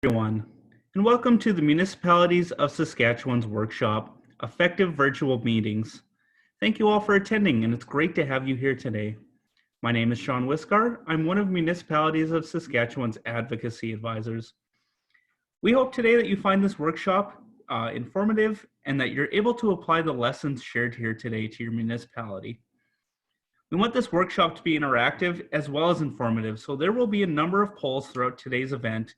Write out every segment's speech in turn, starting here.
Everyone, and welcome to the Municipalities of Saskatchewan's workshop, Effective Virtual Meetings. Thank you all for attending, and it's great to have you here today. My name is Sean Wiscar. I'm one of Municipalities of Saskatchewan's advocacy advisors. We hope today that you find this workshop informative and that you're able to apply the lessons shared here today to your municipality. We want this workshop to be interactive as well as informative, so there will be a number of polls throughout today's event.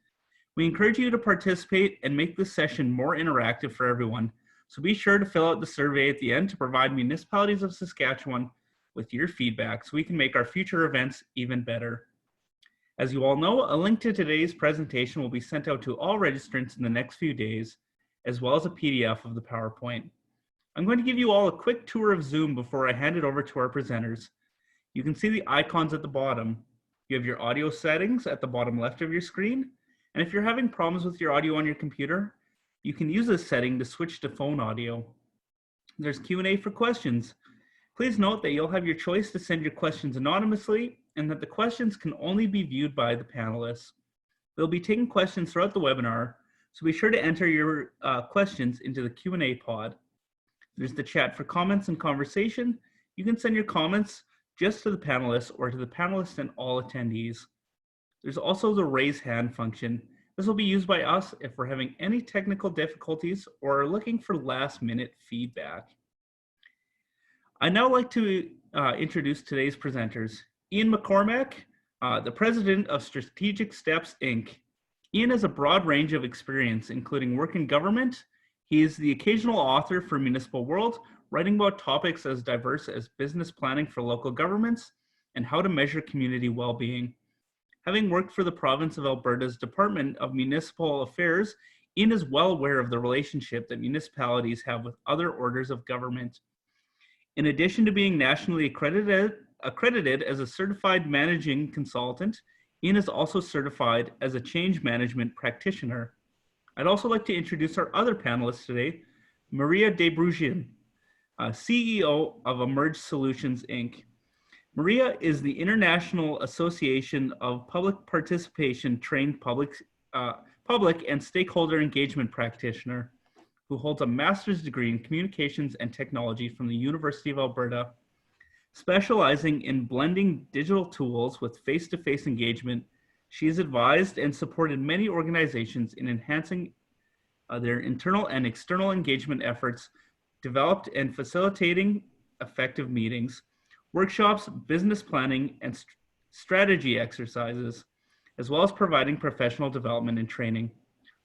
We encourage you to participate and make this session more interactive for everyone, so be sure to fill out the survey at the end to provide Municipalities of Saskatchewan with your feedback so we can make our future events even better. As you all know, a link to today's presentation will be sent out to all registrants in the next few days, as well as a PDF of the PowerPoint. I'm going to give you all a quick tour of Zoom before I hand it over to our presenters. You can see the icons at the bottom. You have your audio settings at the bottom left of your screen. And if you're having problems with your audio on your computer, you can use this setting to switch to phone audio. There's Q&A for questions. Please note that you'll have your choice to send your questions anonymously and that the questions can only be viewed by the panelists. They'll be taking questions throughout the webinar, so be sure to enter your questions into the Q&A pod. There's the chat for comments and conversation. You can send your comments just to the panelists or to the panelists and all attendees. There's also the raise hand function. This will be used by us if we're having any technical difficulties or are looking for last minute feedback. I'd now like to introduce today's presenters. Ian McCormack, the president of Strategic Steps, Inc. Ian has a broad range of experience, including work in government. He is the occasional author for Municipal World, writing about topics as diverse as business planning for local governments and how to measure community well-being. Having worked for the province of Alberta's Department of Municipal Affairs, Ian is well aware of the relationship that municipalities have with other orders of government. In addition to being nationally accredited as a certified managing consultant, Ian is also certified as a change management practitioner. I'd also like to introduce our other panelists today, Maria Debrugin, CEO of Emerge Solutions, Inc. Maria is the International Association of Public Participation trained public and stakeholder engagement practitioner who holds a master's degree in communications and technology from the University of Alberta. Specializing in blending digital tools with face-to-face engagement, she has advised and supported many organizations in enhancing their internal and external engagement efforts, developed and facilitating effective meetings, workshops, business planning, and strategy exercises, as well as providing professional development and training.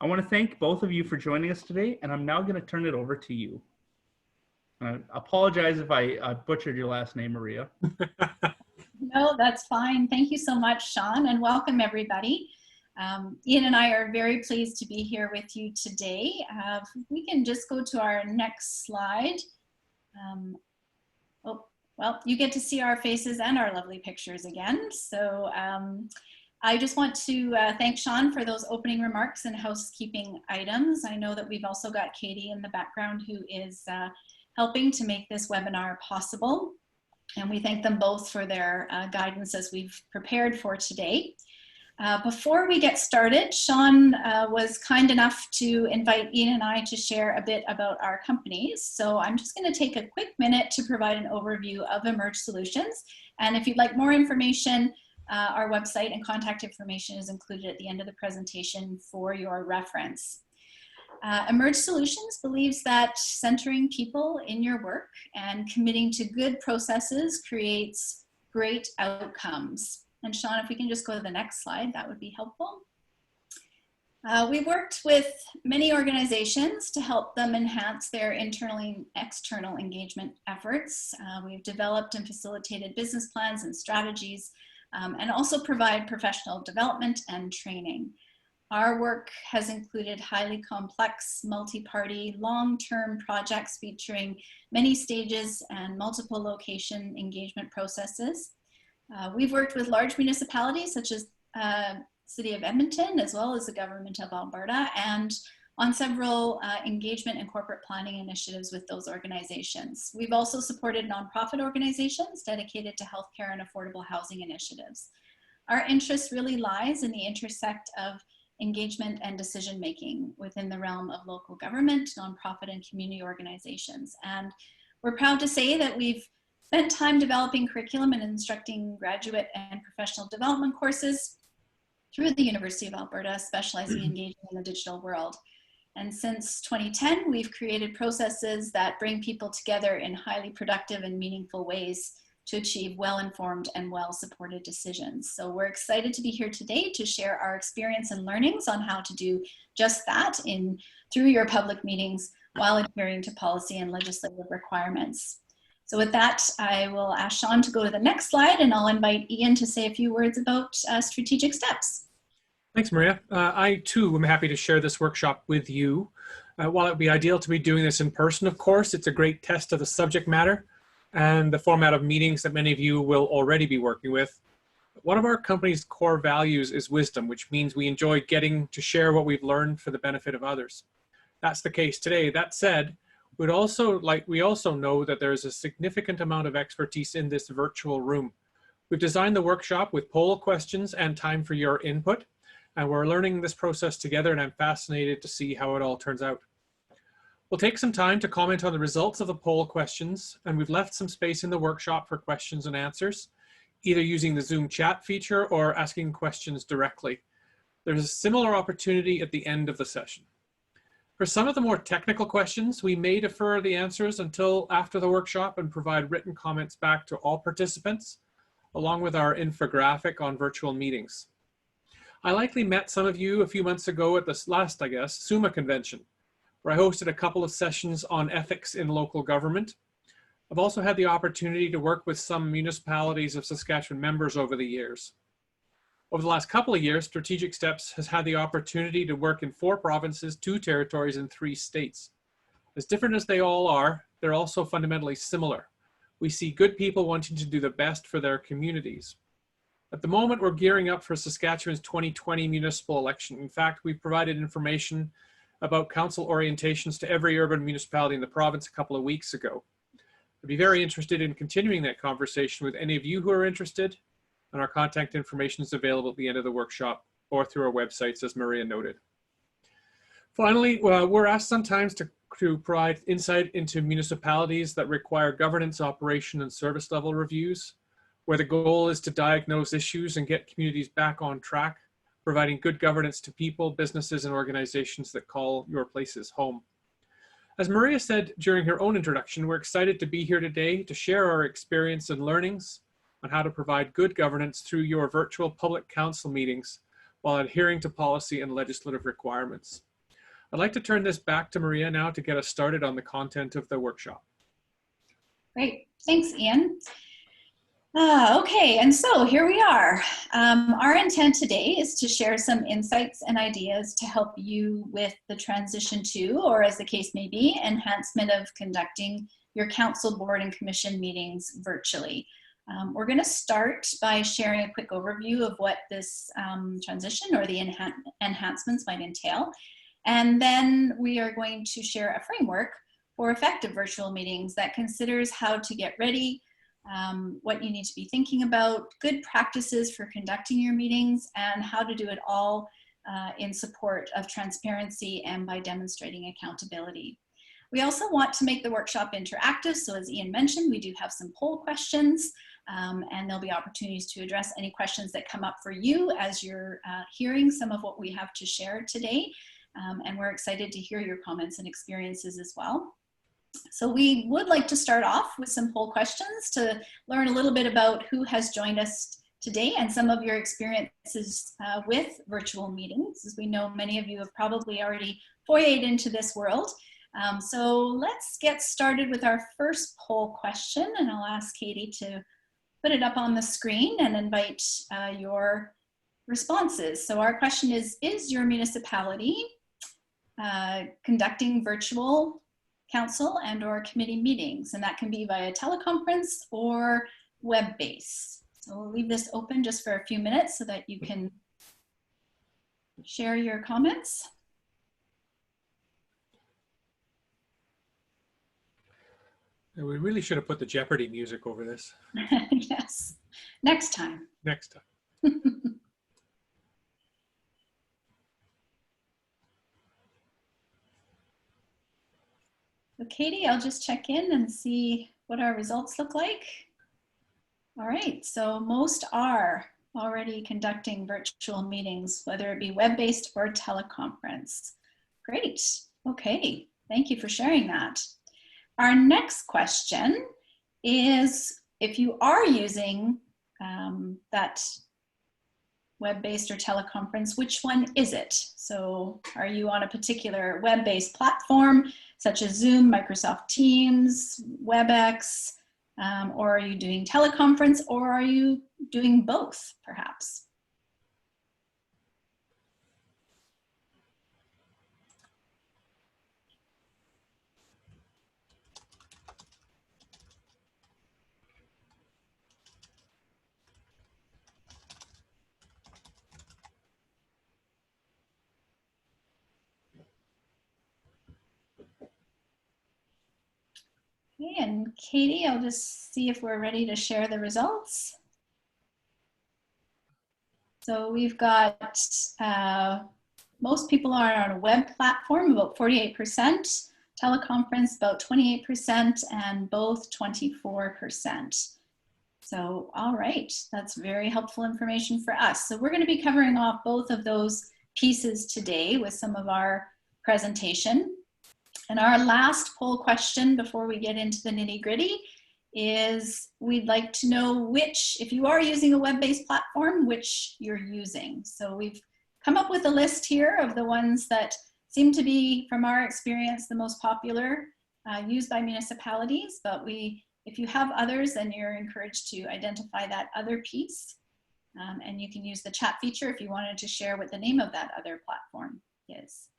I want to thank both of you for joining us today, and I'm now going to turn it over to you. I apologize if I butchered your last name, Maria. No, that's fine. Thank you so much, Sean, and welcome everybody. Ian and I are very pleased to be here with you today. We can just go to our next slide. Well, you get to see our faces and our lovely pictures again. So I just want to thank Sean for those opening remarks and housekeeping items. I know that we've also got Katie in the background who is helping to make this webinar possible. And we thank them both for their guidance as we've prepared for today. Before we get started, Sean was kind enough to invite Ian and I to share a bit about our companies. So I'm just going to take a quick minute to provide an overview of Emerge Solutions. And if you'd like more information, our website and contact information is included at the end of the presentation for your reference. Emerge Solutions believes that centering people in your work and committing to good processes creates great outcomes. And Sean, if we can just go to the next slide, that would be helpful. We've worked with many organizations to help them enhance their internal and external engagement efforts. We've developed and facilitated business plans and strategies, and also provide professional development and training. Our work has included highly complex, multi-party, long-term projects featuring many stages and multiple location engagement processes. We've worked with large municipalities such as City of Edmonton, as well as the Government of Alberta, and on several engagement and corporate planning initiatives with those organizations. We've also supported nonprofit organizations dedicated to healthcare and affordable housing initiatives. Our interest really lies in the intersect of engagement, and decision-making within the realm of local government, nonprofit, and community organizations. And we're proud to say that we've spent time developing curriculum and instructing graduate and professional development courses through the University of Alberta, specializing in engaging in the digital world. And since 2010, we've created processes that bring people together in highly productive and meaningful ways to achieve well-informed and well-supported decisions. So we're excited to be here today to share our experience and learnings on how to do just that through your public meetings while adhering to policy and legislative requirements. So with that, I will ask Sean to go to the next slide, and I'll invite Ian to say a few words about strategic steps. Thanks, Maria. I too am happy to share this workshop with you. While it would be ideal to be doing this in person, of course, it's a great test of the subject matter and the format of meetings that many of you will already be working with. One of our company's core values is wisdom, which means we enjoy getting to share what we've learned for the benefit of others. That's the case today. That said, we also know that there is a significant amount of expertise in this virtual room. We've designed the workshop with poll questions and time for your input, and we're learning this process together, and I'm fascinated to see how it all turns out. We'll take some time to comment on the results of the poll questions, and we've left some space in the workshop for questions and answers, either using the Zoom chat feature or asking questions directly. There's a similar opportunity at the end of the session. For some of the more technical questions, we may defer the answers until after the workshop and provide written comments back to all participants, along with our infographic on virtual meetings. I likely met some of you a few months ago at this last, SUMA convention, where I hosted a couple of sessions on ethics in local government. I've also had the opportunity to work with some municipalities of Saskatchewan members over the years. Over the last couple of years, Strategic Steps has had the opportunity to work in 4 provinces, 2 territories, and 3 states. As different as they all are, they're also fundamentally similar. We see good people wanting to do the best for their communities. At the moment, we're gearing up for Saskatchewan's 2020 municipal election. In fact, we've provided information about council orientations to every urban municipality in the province a couple of weeks ago. I'd be very interested in continuing that conversation with any of you who are interested, and our contact information is available at the end of the workshop or through our websites, as Maria noted. Finally, we're asked sometimes to provide insight into municipalities that require governance, operation, and service level reviews, where the goal is to diagnose issues and get communities back on track, providing good governance to people, businesses, and organizations that call your places home. As Maria said during her own introduction, we're excited to be here today to share our experience and learnings on how to provide good governance through your virtual public council meetings while adhering to policy and legislative requirements. I'd like to turn this back to Maria now to get us started on the content of the workshop. Great, thanks, Ian. Okay, and so here we are. Our intent today is to share some insights and ideas to help you with the transition to, or as the case may be, enhancement of conducting your council, board, and commission meetings virtually. We're going to start by sharing a quick overview of what this transition or the enhancements might entail. And then we are going to share a framework for effective virtual meetings that considers how to get ready, what you need to be thinking about, good practices for conducting your meetings, and how to do it all in support of transparency and by demonstrating accountability. We also want to make the workshop interactive, so as Ian mentioned, we do have some poll questions, and there'll be opportunities to address any questions that come up for you as you're hearing some of what we have to share today, and we're excited to hear your comments and experiences as well. So we would like to start off with some poll questions to learn a little bit about who has joined us today and some of your experiences with virtual meetings. As we know, many of you have probably already foyed into this world. So let's get started with our first poll question, and I'll ask Katie to put it up on the screen and invite your responses. So our question is your municipality conducting virtual council and or committee meetings? And that can be via teleconference or web-based. So we'll leave this open just for a few minutes so that you can share your comments. We really should have put the Jeopardy music over this. Yes, next time. Next time. So Katie, I'll just check in and see what our results look like. All right, so most are already conducting virtual meetings, whether it be web-based or teleconference. Great, okay, thank you for sharing that. Our next question is, if you are using that web-based or teleconference, which one is it? So are you on a particular web-based platform, such as Zoom, Microsoft Teams, WebEx, or are you doing teleconference, or are you doing both, perhaps? Okay, and Katie, I'll just see if we're ready to share the results. So we've got, most people are on a web platform, about 48%, teleconference about 28%, and both 24%. So, all right, that's very helpful information for us. So we're going to be covering off both of those pieces today with some of our presentation. And our last poll question before we get into the nitty-gritty is, we'd like to know which, if you are using a web-based platform, which you're using. So we've come up with a list here of the ones that seem to be, from our experience, the most popular used by municipalities, but if you have others, then you're encouraged to identify that other piece. And you can use the chat feature if you wanted to share what the name of that other platform is.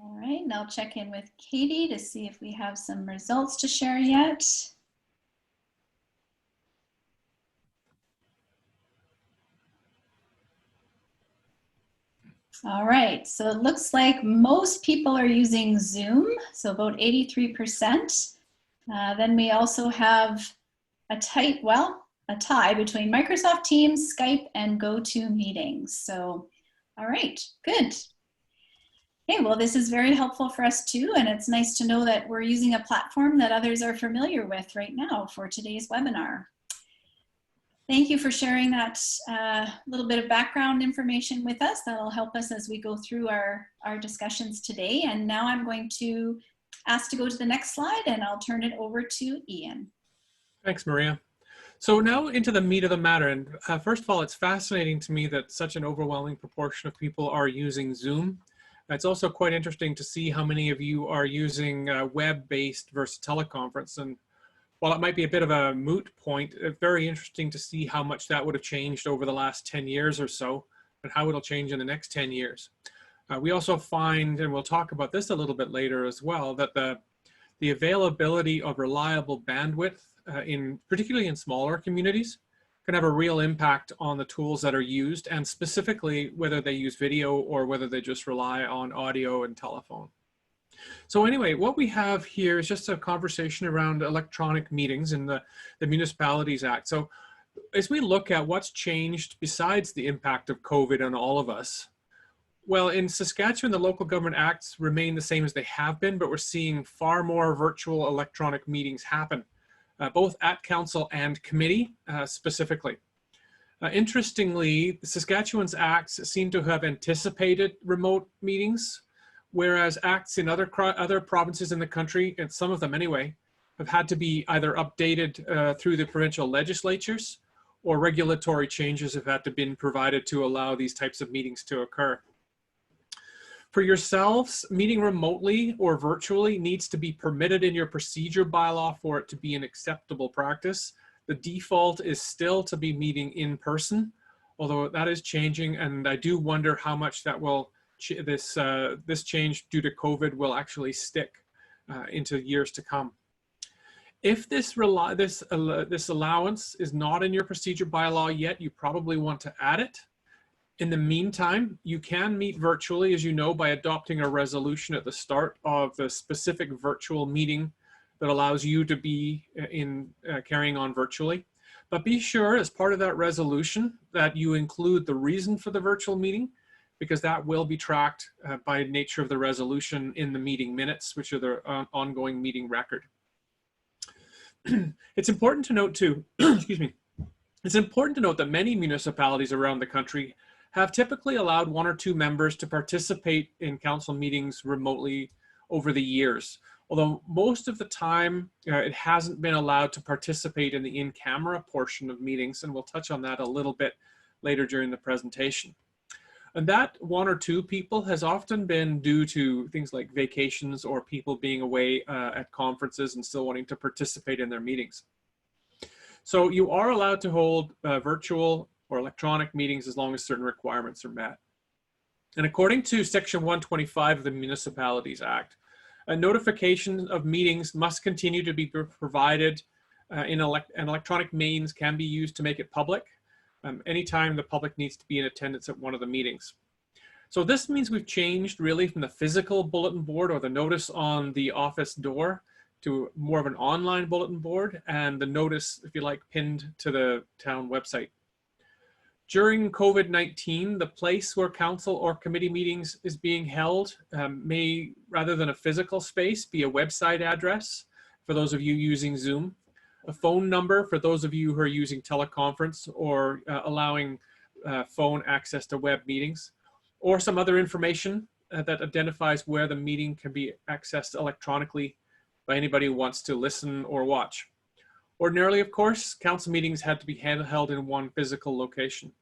All right, and I'll check in with Katie to see if we have some results to share yet. All right, so it looks like most people are using Zoom, so about 83%. Then we also have a tie between Microsoft Teams, Skype, and GoToMeetings. So, all right, good. Okay, well, this is very helpful for us too, and it's nice to know that we're using a platform that others are familiar with right now for today's webinar. Thank you for sharing that little bit of background information with us. That'll help us as we go through our discussions today. And now I'm going to ask to go to the next slide, and I'll turn it over to Ian. Thanks, Maria. So now into the meat of the matter. And first of all, it's fascinating to me that such an overwhelming proportion of people are using Zoom. It's also quite interesting to see how many of you are using web-based versus teleconference. And while it might be a bit of a moot point, it's very interesting to see how much that would have changed over the last 10 years or so, and how it'll change in the next 10 years. We also find, and we'll talk about this a little bit later as well, that the availability of reliable bandwidth, particularly in smaller communities, can have a real impact on the tools that are used, and specifically whether they use video or whether they just rely on audio and telephone. So anyway, what we have here is just a conversation around electronic meetings in the Municipalities Act. So as we look at what's changed besides the impact of COVID on all of us, well, in Saskatchewan, the local government acts remain the same as they have been, but we're seeing far more virtual electronic meetings happen, both at council and committee specifically. Interestingly, Saskatchewan's acts seem to have anticipated remote meetings, whereas acts in other provinces in the country, and some of them anyway, have had to be either updated through the provincial legislatures, or regulatory changes have had to be provided to allow these types of meetings to occur. For yourselves, meeting remotely or virtually needs to be permitted in your procedure bylaw for it to be an acceptable practice. The default is still to be meeting in person, although that is changing, and I do wonder how much that will this change due to COVID will actually stick into years to come. If this allowance is not in your procedure bylaw yet, you probably want to add it. In the meantime, you can meet virtually, as you know, by adopting a resolution at the start of the specific virtual meeting that allows you to be carrying on virtually. But be sure, as part of that resolution, that you include the reason for the virtual meeting, because that will be tracked by nature of the resolution in the meeting minutes, which are the ongoing meeting record. It's important to note too, excuse me, it's important to note that many municipalities around the country have typically allowed 1 or 2 members to participate in council meetings remotely over the years. Although most of the time it hasn't been allowed to participate in the in-camera portion of meetings, and we'll touch on that a little bit later during the presentation. And that 1 or 2 people has often been due to things like vacations or people being away at conferences and still wanting to participate in their meetings. So you are allowed to hold virtual or electronic meetings as long as certain requirements are met. And according to Section 125 of the Municipalities Act, a notification of meetings must continue to be provided and electronic means can be used to make it public anytime the public needs to be in attendance at one of the meetings. So this means we've changed really from the physical bulletin board or the notice on the office door to more of an online bulletin board and the notice, if you like, pinned to the town website. During COVID-19, the place where council or committee meetings is being held may, rather than a physical space, be a website address for those of you using Zoom, a phone number for those of you who are using teleconference or allowing phone access to web meetings, or some other information that identifies where the meeting can be accessed electronically by anybody who wants to listen or watch. Ordinarily, of course, council meetings had to be held in one physical location.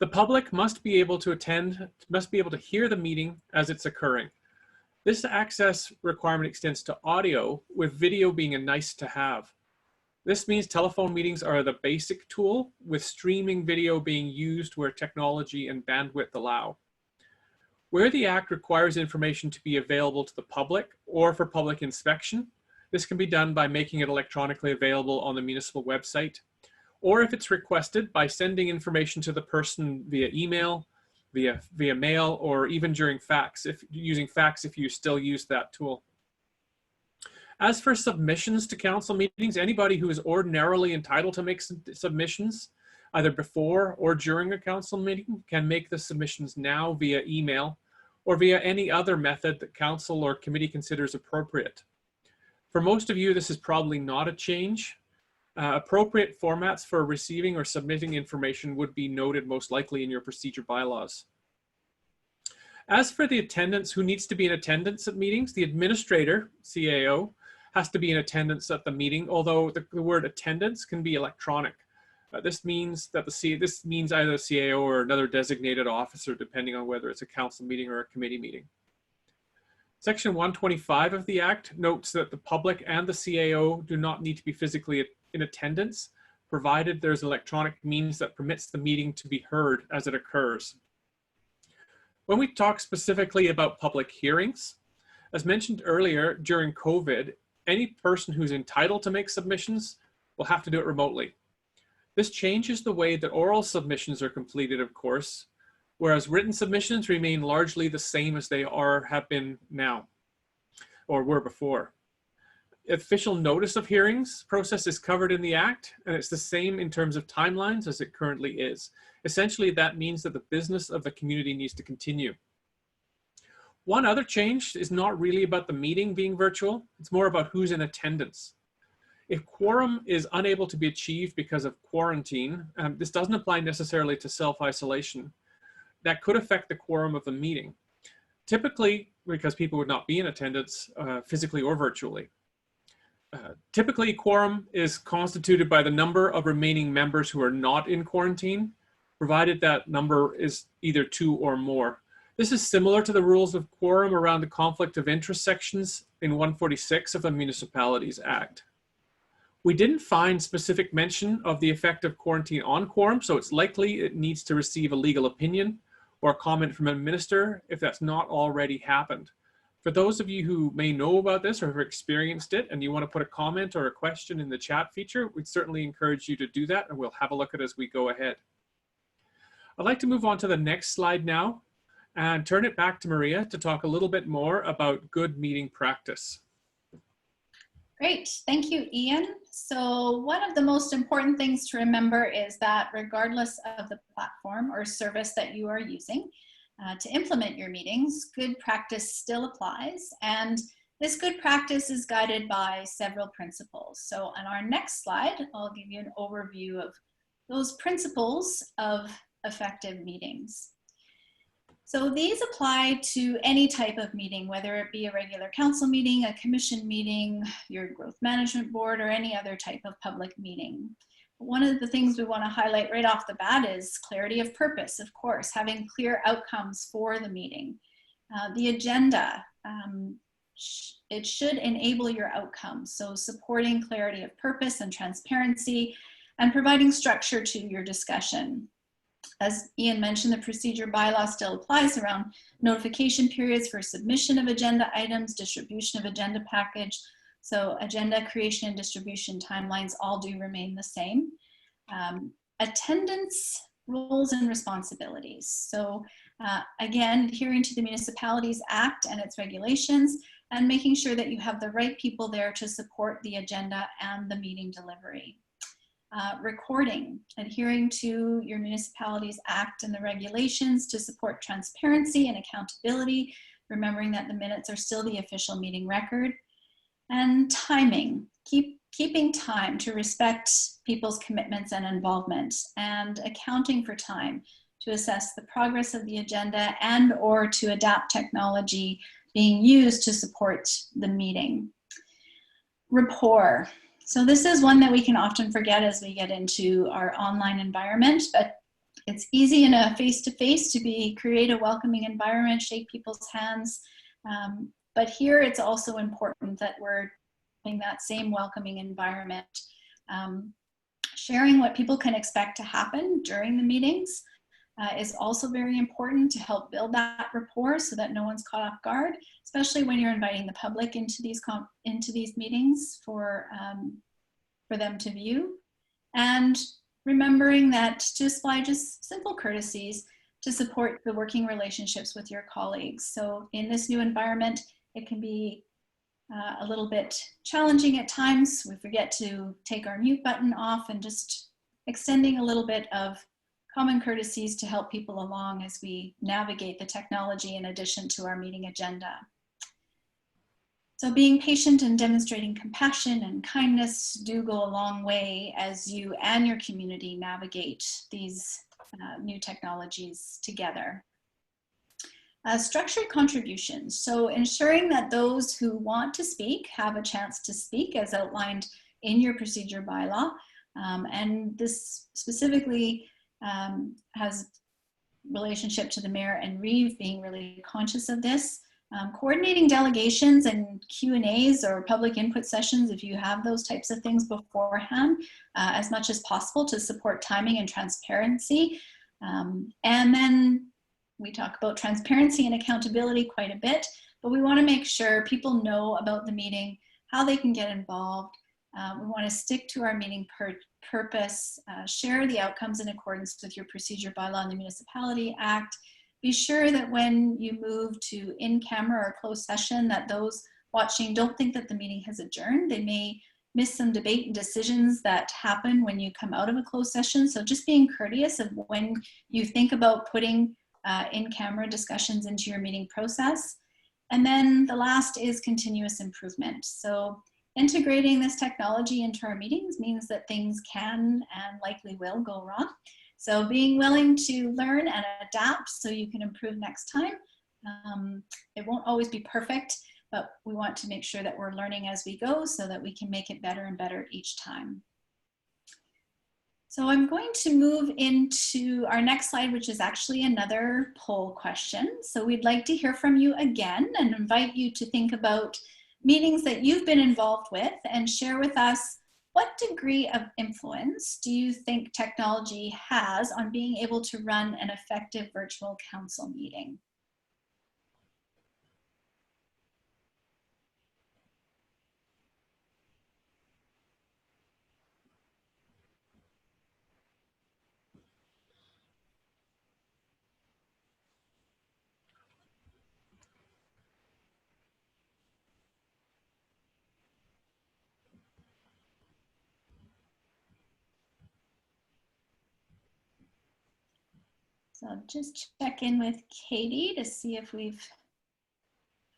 The public must be able to hear the meeting as it's occurring. This access requirement extends to audio, with video being a nice to have. This means telephone meetings are the basic tool, with streaming video being used where technology and bandwidth allow. Where the Act requires information to be available to the public or for public inspection, this can be done by making it electronically available on the municipal website, or if it's requested, by sending information to the person via email, via mail, or even during fax, using fax if you still use that tool. As for submissions to council meetings, anybody who is ordinarily entitled to make submissions, either before or during a council meeting, can make the submissions now via email or via any other method that council or committee considers appropriate. For most of you, this is probably not a change. Appropriate formats for receiving or submitting information would be noted most likely in your procedure bylaws. As for the attendance, who needs to be in attendance at meetings, the administrator, CAO, has to be in attendance at the meeting, although the word attendance can be electronic. This means either the CAO or another designated officer, depending on whether it's a council meeting or a committee meeting. Section 125 of the Act notes that the public and the CAO do not need to be physically in attendance, provided there's electronic means that permits the meeting to be heard as it occurs. When we talk specifically about public hearings, as mentioned earlier, during COVID, any person who's entitled to make submissions will have to do it remotely. This changes the way that oral submissions are completed, of course, whereas written submissions remain largely the same as they have been now, or were before. Official notice of hearings process is covered in the Act, and it's the same in terms of timelines as it currently is. Essentially, that means that the business of the community needs to continue. One other change is not really about the meeting being virtual, it's more about who's in attendance. If quorum is unable to be achieved because of quarantine, this doesn't apply necessarily to self-isolation. That could affect the quorum of the meeting, typically because people would not be in attendance physically or virtually. Typically, quorum is constituted by the number of remaining members who are not in quarantine, provided that number is either 2 or more. This is similar to the rules of quorum around the conflict of interest sections in 146 of the Municipalities Act. We didn't find specific mention of the effect of quarantine on quorum, so it's likely it needs to receive a legal opinion or a comment from a minister if that's not already happened. For those of you who may know about this or have experienced it and you want to put a comment or a question in the chat feature, we'd certainly encourage you to do that, and we'll have a look at it as we go ahead. I'd like to move on to the next slide now and turn it back to Maria to talk a little bit more about good meeting practice. Great, thank you, Ian. So one of the most important things to remember is that regardless of the platform or service that you are using to implement your meetings, good practice still applies. And this good practice is guided by several principles. So on our next slide, I'll give you an overview of those principles of effective meetings. So these apply to any type of meeting, whether it be a regular council meeting, a commission meeting, your growth management board, or any other type of public meeting. One of the things we want to highlight right off the bat is clarity of purpose, of course, having clear outcomes for the meeting. The agenda, it should enable your outcomes. So supporting clarity of purpose and transparency and providing structure to your discussion. As Ian mentioned, the procedure bylaw still applies around notification periods for submission of agenda items, distribution of agenda package. So agenda creation and distribution timelines all do remain the same. Attendance roles and responsibilities. So again, adhering to the Municipalities Act and its regulations and making sure that you have the right people there to support the agenda and the meeting delivery. Recording, adhering to your Municipalities Act and the regulations to support transparency and accountability, remembering that the minutes are still the official meeting record. And timing, keeping time to respect people's commitments and involvement, and accounting for time to assess the progress of the agenda and or to adapt technology being used to support the meeting. Rapport. So this is one that we can often forget as we get into our online environment, but it's easy in a face-to-face to create a welcoming environment, shake people's hands. But here it's also important that we're in that same welcoming environment. Sharing what people can expect to happen during the meetings is also very important to help build that rapport so that no one's caught off guard, especially when you're inviting the public into these meetings for them to view. And remembering that to apply just simple courtesies to support the working relationships with your colleagues. So in this new environment, it can be a little bit challenging at times. We forget to take our mute button off and just extending a little bit of common courtesies to help people along as we navigate the technology in addition to our meeting agenda. So being patient and demonstrating compassion and kindness do go a long way as you and your community navigate these new technologies together. Structured contributions. So ensuring that those who want to speak have a chance to speak as outlined in your procedure bylaw. And this specifically has relationship to the mayor and Reeve being really conscious of this. Coordinating delegations and Q&As or public input sessions, if you have those types of things beforehand, as much as possible to support timing and transparency. And then we talk about transparency and accountability quite a bit, but we want to make sure people know about the meeting, how they can get involved. We want to stick to our meeting purpose, share the outcomes in accordance with your procedure bylaw and the Municipality Act. Be sure that when you move to in-camera or closed session, that those watching don't think that the meeting has adjourned. They may miss some debate and decisions that happen when you come out of a closed session. So just being courteous of when you think about putting in-camera discussions into your meeting process. And then the last is continuous improvement. So integrating this technology into our meetings means that things can and likely will go wrong. So being willing to learn and adapt so you can improve next time. It won't always be perfect, but we want to make sure that we're learning as we go so that we can make it better and better each time. So I'm going to move into our next slide, which is actually another poll question. So we'd like to hear from you again and invite you to think about meetings that you've been involved with and share with us what degree of influence do you think technology has on being able to run an effective virtual council meeting? So I'll just check in with Katie to see if we've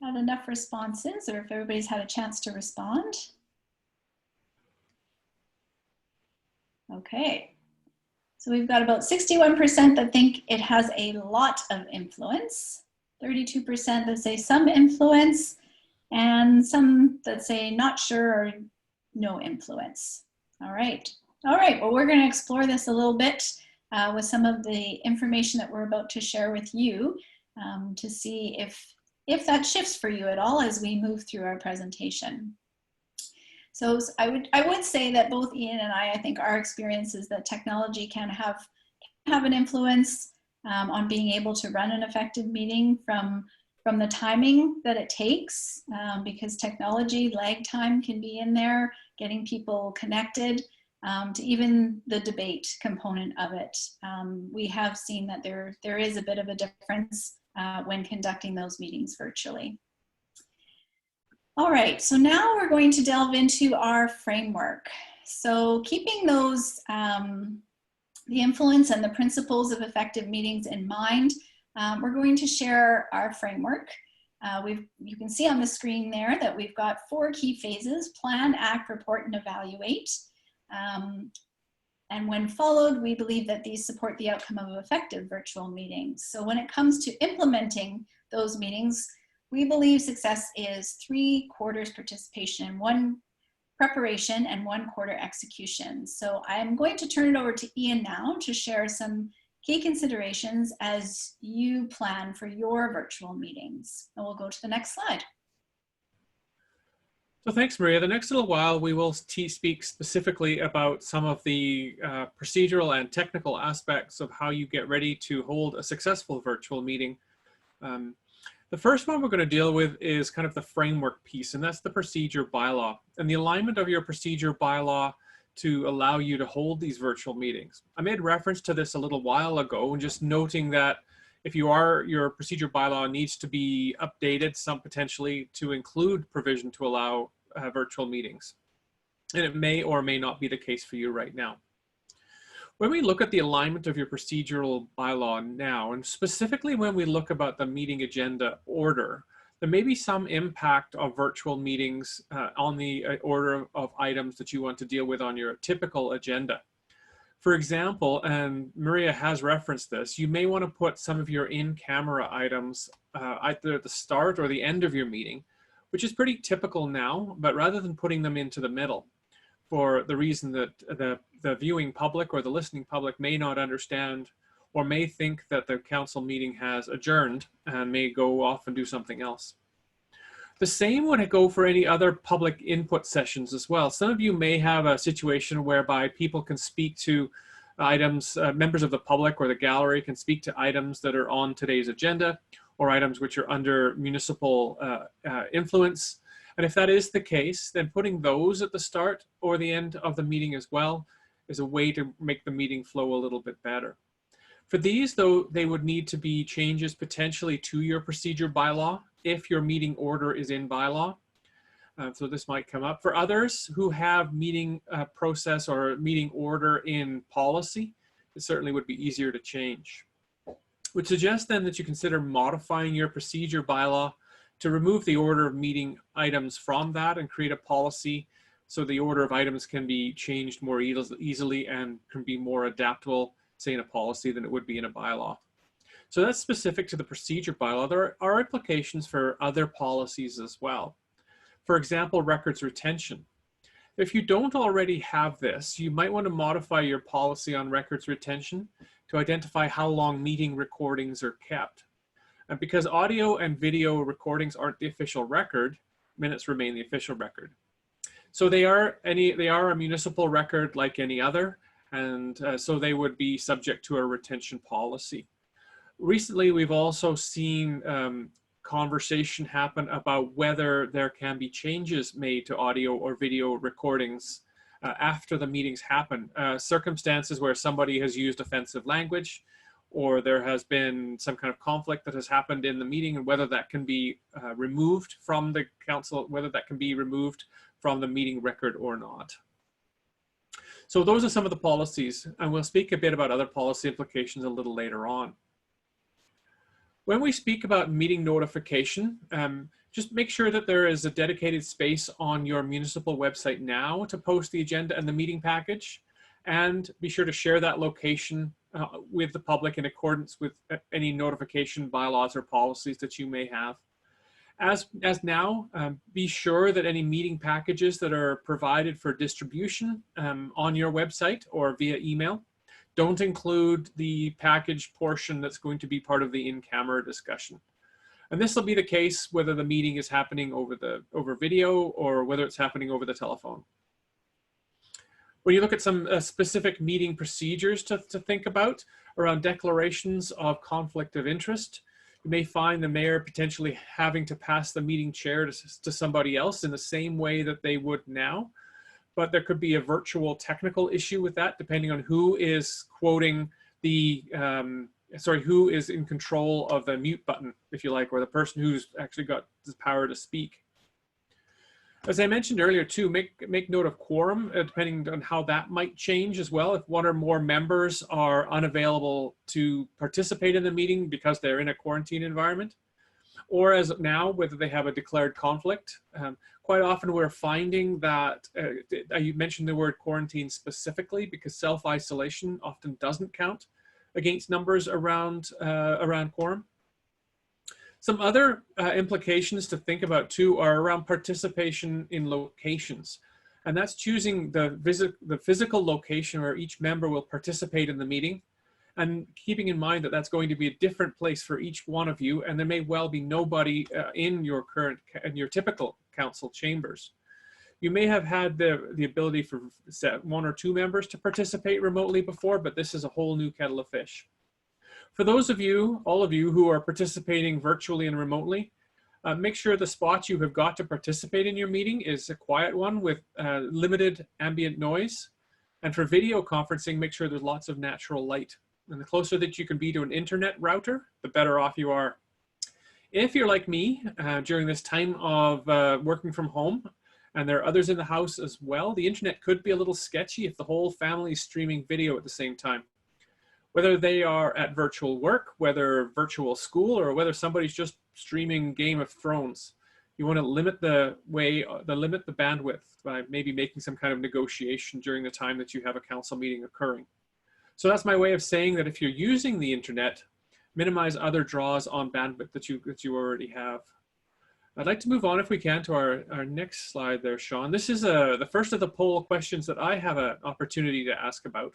had enough responses or if everybody's had a chance to respond. Okay, so we've got about 61% that think it has a lot of influence, 32% that say some influence, and some that say not sure or no influence. All right, well, we're going to explore this a little bit with some of the information that we're about to share with you to see if that shifts for you at all as we move through our presentation. So I would say that both Ian and I think our experience is that technology can have an influence on being able to run an effective meeting from the timing that it takes, because technology lag time can be in there, getting people connected, to even the debate component of it. We have seen that there is a bit of a difference when conducting those meetings virtually. All right, so now we're going to delve into our framework. So keeping those, the influence and the principles of effective meetings in mind, we're going to share our framework. You can see on the screen there that we've got 4 key phases: plan, act, report, and evaluate. And when followed, we believe that these support the outcome of effective virtual meetings. So when it comes to implementing those meetings, we believe success is 3/4 participation, 1 preparation, and 1/4 execution. So I'm going to turn it over to Ian now to share some key considerations as you plan for your virtual meetings. And we'll go to the next slide. So thanks, Maria. The next little while, we will speak specifically about some of the procedural and technical aspects of how you get ready to hold a successful virtual meeting. The first one we're going to deal with is kind of the framework piece, and that's the procedure bylaw and the alignment of your procedure bylaw to allow you to hold these virtual meetings. I made reference to this a little while ago, and just noting that if your procedure bylaw needs to be updated, some potentially to include provision to allow virtual meetings. And it may or may not be the case for you right now. When we look at the alignment of your procedural bylaw now, and specifically when we look about the meeting agenda order, there may be some impact of virtual meetings on the order of items that you want to deal with on your typical agenda. For example, and Maria has referenced this, you may want to put some of your in-camera items either at the start or the end of your meeting, which is pretty typical now, but rather than putting them into the middle, for the reason that the viewing public or the listening public may not understand or may think that the council meeting has adjourned and may go off and do something else. The same would go for any other public input sessions as well. Some of you may have a situation whereby people can speak to items, members of the public or the gallery can speak to items that are on today's agenda or items which are under municipal influence. And if that is the case, then putting those at the start or the end of the meeting as well is a way to make the meeting flow a little bit better. For these, though, they would need to be changes potentially to your procedure bylaw if your meeting order is in bylaw. So this might come up. For others who have meeting process or meeting order in policy, it certainly would be easier to change. Would suggest then that you consider modifying your procedure bylaw to remove the order of meeting items from that and create a policy so the order of items can be changed more easily and can be more adaptable, say in a policy, than it would be in a bylaw. So that's specific to the procedure bylaw. There are implications for other policies as well. For example, records retention. If you don't already have this, you might want to modify your policy on records retention to identify how long meeting recordings are kept. And because audio and video recordings aren't the official record, minutes remain the official record. So they are a municipal record like any other, and so they would be subject to a retention policy. Recently, we've also seen conversation happen about whether there can be changes made to audio or video recordings after the meetings happen. Circumstances where somebody has used offensive language, or there has been some kind of conflict that has happened in the meeting, and whether that can be removed from the council, whether that can be removed from the meeting record or not. So those are some of the policies, and we'll speak a bit about other policy implications a little later on. When we speak about meeting notification, just make sure that there is a dedicated space on your municipal website now to post the agenda and the meeting package, and be sure to share that location with the public in accordance with any notification bylaws or policies that you may have. As now, be sure that any meeting packages that are provided for distribution on your website or via email don't include the package portion that's going to be part of the in-camera discussion. And this will be the case whether the meeting is happening over video or whether it's happening over the telephone. When you look at some specific meeting procedures to think about around declarations of conflict of interest, you may find the mayor potentially having to pass the meeting chair to somebody else in the same way that they would now. But there could be a virtual technical issue with that, depending on who is quoting the, who is in control of the mute button, if you like, or the person who's actually got the power to speak. As I mentioned earlier too, make note of quorum, depending on how that might change as well. If one or more members are unavailable to participate in the meeting because they're in a quarantine environment, or as now, whether they have a declared conflict. Quite often we're finding that, you mentioned the word quarantine specifically because self-isolation often doesn't count against numbers around quorum. Some other implications to think about too are around participation in locations. And that's choosing the physical location where each member will participate in the meeting, and keeping in mind that that's going to be a different place for each one of you, and there may well be nobody in your typical council chambers. You may have had the ability for one or two members to participate remotely before, but this is a whole new kettle of fish. For those of you, all of you who are participating virtually and remotely, make sure the spot you have got to participate in your meeting is a quiet one with limited ambient noise. And for video conferencing, make sure there's lots of natural light. And the closer that you can be to an internet router, the better off you are. If you're like me, during this time of working from home, and there are others in the house as well, the internet could be a little sketchy if the whole family is streaming video at the same time. Whether they are at virtual work, whether virtual school, or whether somebody's just streaming Game of Thrones, you want to limit the bandwidth by maybe making some kind of negotiation during the time that you have a council meeting occurring. So that's my way of saying that if you're using the internet, minimize other draws on bandwidth that you already have. I'd like to move on, if we can, to our next slide there, Sean. This is the first of the poll questions that I have an opportunity to ask about.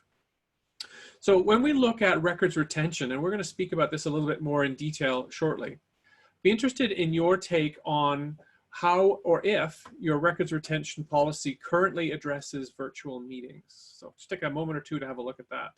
So when we look at records retention, and we're going to speak about this a little bit more in detail shortly, be interested in your take on how or if your records retention policy currently addresses virtual meetings. So just take a moment or two to have a look at that.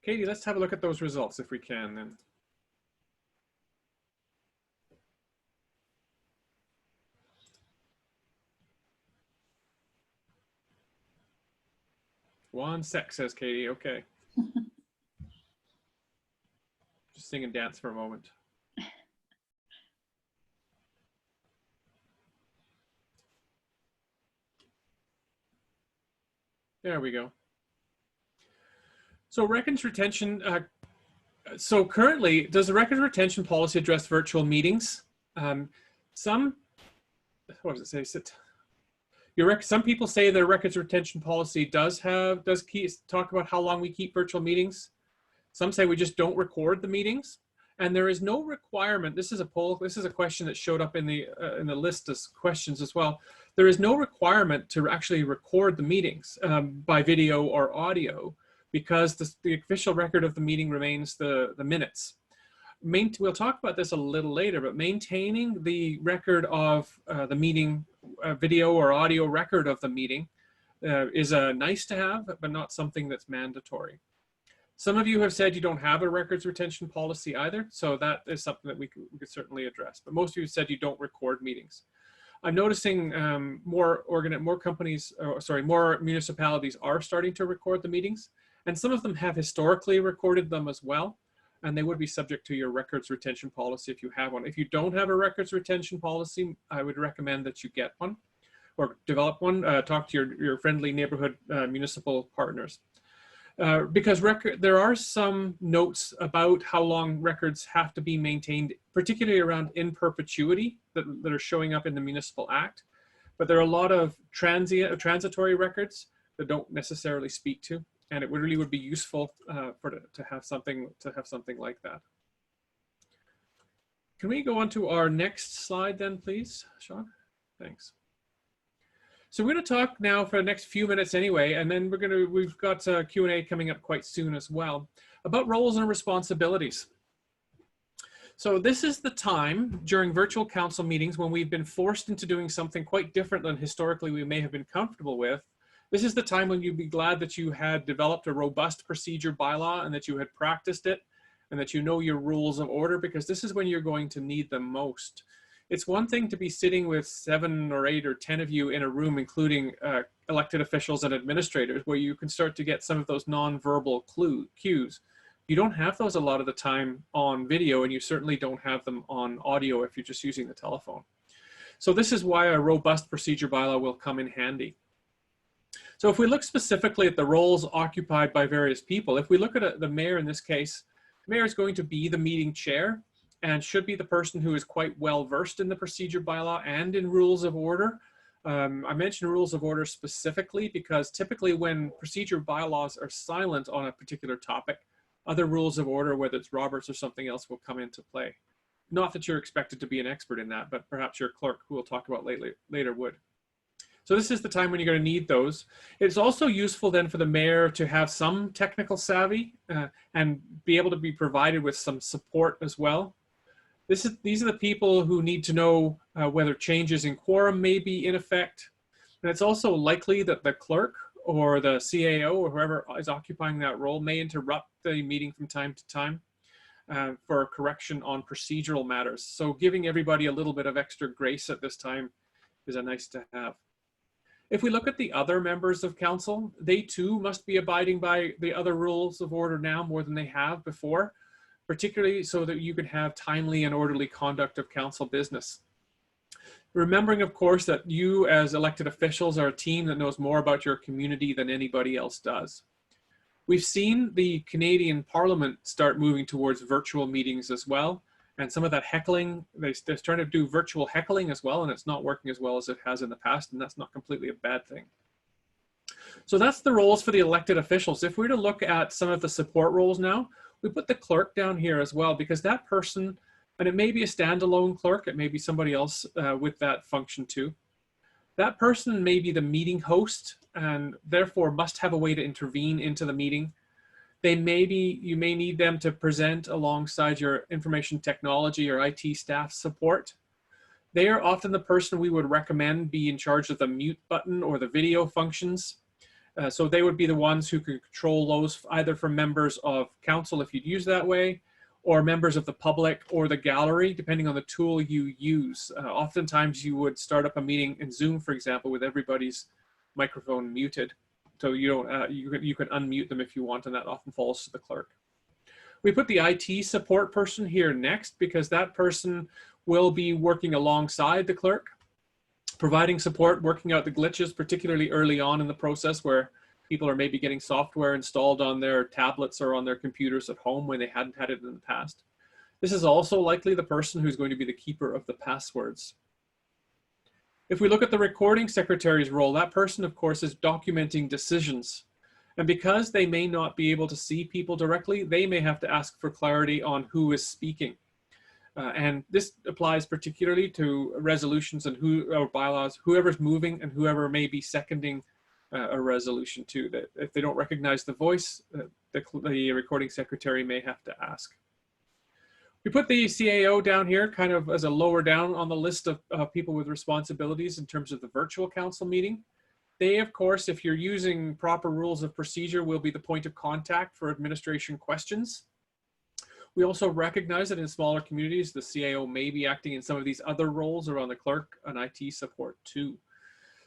Katie, let's have a look at those results if we can then. One sec, says Katie. Okay. Just sing and dance for a moment. There we go. So records retention, so currently, does the records retention policy address virtual meetings? What does it say? Some people say the records retention policy does talk about how long we keep virtual meetings. Some say we just don't record the meetings, and there is no requirement. This is a poll. This is a question that showed up in the list as questions as well. There is no requirement to actually record the meetings by video or audio, because the official record of the meeting remains the minutes. We'll talk about this a little later, but maintaining the record of the meeting, video or audio record of the meeting is a nice to have, but not something that's mandatory. Some of you have said you don't have a records retention policy either, so that is something that we could certainly address. But most of you said you don't record meetings. I'm noticing more municipalities are starting to record the meetings, and some of them have historically recorded them as well, and they would be subject to your records retention policy if you have one. If you don't have a records retention policy, I would recommend that you get one or develop one. Talk to your friendly neighborhood municipal partners. Because there are some notes about how long records have to be maintained, particularly around in perpetuity that are showing up in the Municipal Act. But there are a lot of transitory records that don't necessarily speak to, and it really would be useful to have something like that. Can we go on to our next slide then, please, Sean? Thanks. So we're going to talk now for the next few minutes anyway, and then we've got Q&A coming up quite soon as well, about roles and responsibilities. So this is the time during virtual council meetings when we've been forced into doing something quite different than historically we may have been comfortable with. This is the time when you'd be glad that you had developed a robust procedure bylaw and that you had practiced it and that you know your rules of order, because this is when you're going to need them most. It's one thing to be sitting with 7 or 8 or 10 of you in a room, including elected officials and administrators, where you can start to get some of those nonverbal cues. You don't have those a lot of the time on video, and you certainly don't have them on audio if you're just using the telephone. So this is why a robust procedure bylaw will come in handy. So if we look specifically at the roles occupied by various people, if we look at the mayor in this case, the mayor is going to be the meeting chair and should be the person who is quite well versed in the procedure bylaw and in rules of order. I mention rules of order specifically because typically when procedure bylaws are silent on a particular topic, other rules of order, whether it's Roberts or something else, will come into play. Not that you're expected to be an expert in that, but perhaps your clerk, who we'll talk about later would. So this is the time when you're going to need those. It's also useful then for the mayor to have some technical savvy and be able to be provided with some support as well. These are the people who need to know whether changes in quorum may be in effect. And it's also likely that the clerk or the CAO or whoever is occupying that role may interrupt the meeting from time to time for a correction on procedural matters. So giving everybody a little bit of extra grace at this time is a nice to have. If we look at the other members of council, they too must be abiding by the other rules of order now more than they have before, particularly so that you can have timely and orderly conduct of council business. Remembering, of course, that you as elected officials are a team that knows more about your community than anybody else does. We've seen the Canadian Parliament start moving towards virtual meetings as well, and some of that heckling, they're trying to do virtual heckling as well, and it's not working as well as it has in the past, and that's not completely a bad thing. So that's the roles for the elected officials. If we were to look at some of the support roles now, we put the clerk down here as well, because that person, and it may be a standalone clerk, it may be somebody else with that function too. That person may be the meeting host and therefore must have a way to intervene into the meeting. You may need them to present alongside your information technology or IT staff support. They are often the person we would recommend be in charge of the mute button or the video functions. So they would be the ones who could control those either from members of council if you'd use that way, or members of the public or the gallery, depending on the tool you use. Oftentimes you would start up a meeting in Zoom, for example, with everybody's microphone muted. So you can unmute them if you want, and that often falls to the clerk. We put the IT support person here next because that person will be working alongside the clerk, providing support, working out the glitches, particularly early on in the process where people are maybe getting software installed on their tablets or on their computers at home when they hadn't had it in the past. This is also likely the person who's going to be the keeper of the passwords. If we look at the recording secretary's role, that person, of course, is documenting decisions. And because they may not be able to see people directly, they may have to ask for clarity on who is speaking. And this applies particularly to resolutions and or bylaws, whoever's moving and whoever may be seconding a resolution too. That if they don't recognize the voice, the recording secretary may have to ask. We put the CAO down here kind of as a lower down on the list of people with responsibilities in terms of the virtual council meeting. They, of course, if you're using proper rules of procedure, will be the point of contact for administration questions. We also recognize that in smaller communities, the CAO may be acting in some of these other roles around the clerk and IT support too.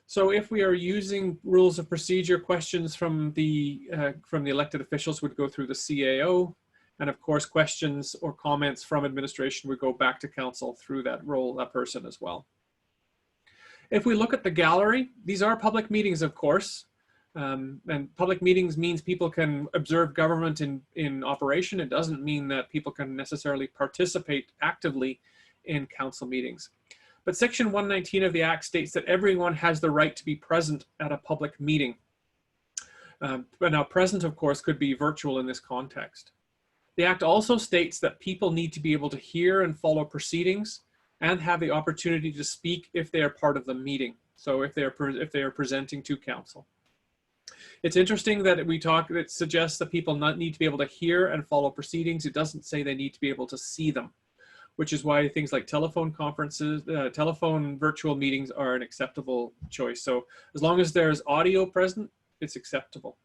So if we are using rules of procedure, questions from the elected officials would go through the CAO. And of course, questions or comments from administration would go back to council through that role, that person as well. If we look at the gallery, these are public meetings, of course. And public meetings means people can observe government in operation. It doesn't mean that people can necessarily participate actively in council meetings. But Section 119 of the Act states that everyone has the right to be present at a public meeting. But now present, of course, could be virtual in this context. The Act also states that people need to be able to hear and follow proceedings and have the opportunity to speak if they are part of the meeting. So if they are presenting to council. It's interesting that it suggests that people need to be able to hear and follow proceedings. It doesn't say they need to be able to see them, which is why things like telephone conferences, telephone virtual meetings are an acceptable choice. So as long as there's audio present, it's acceptable.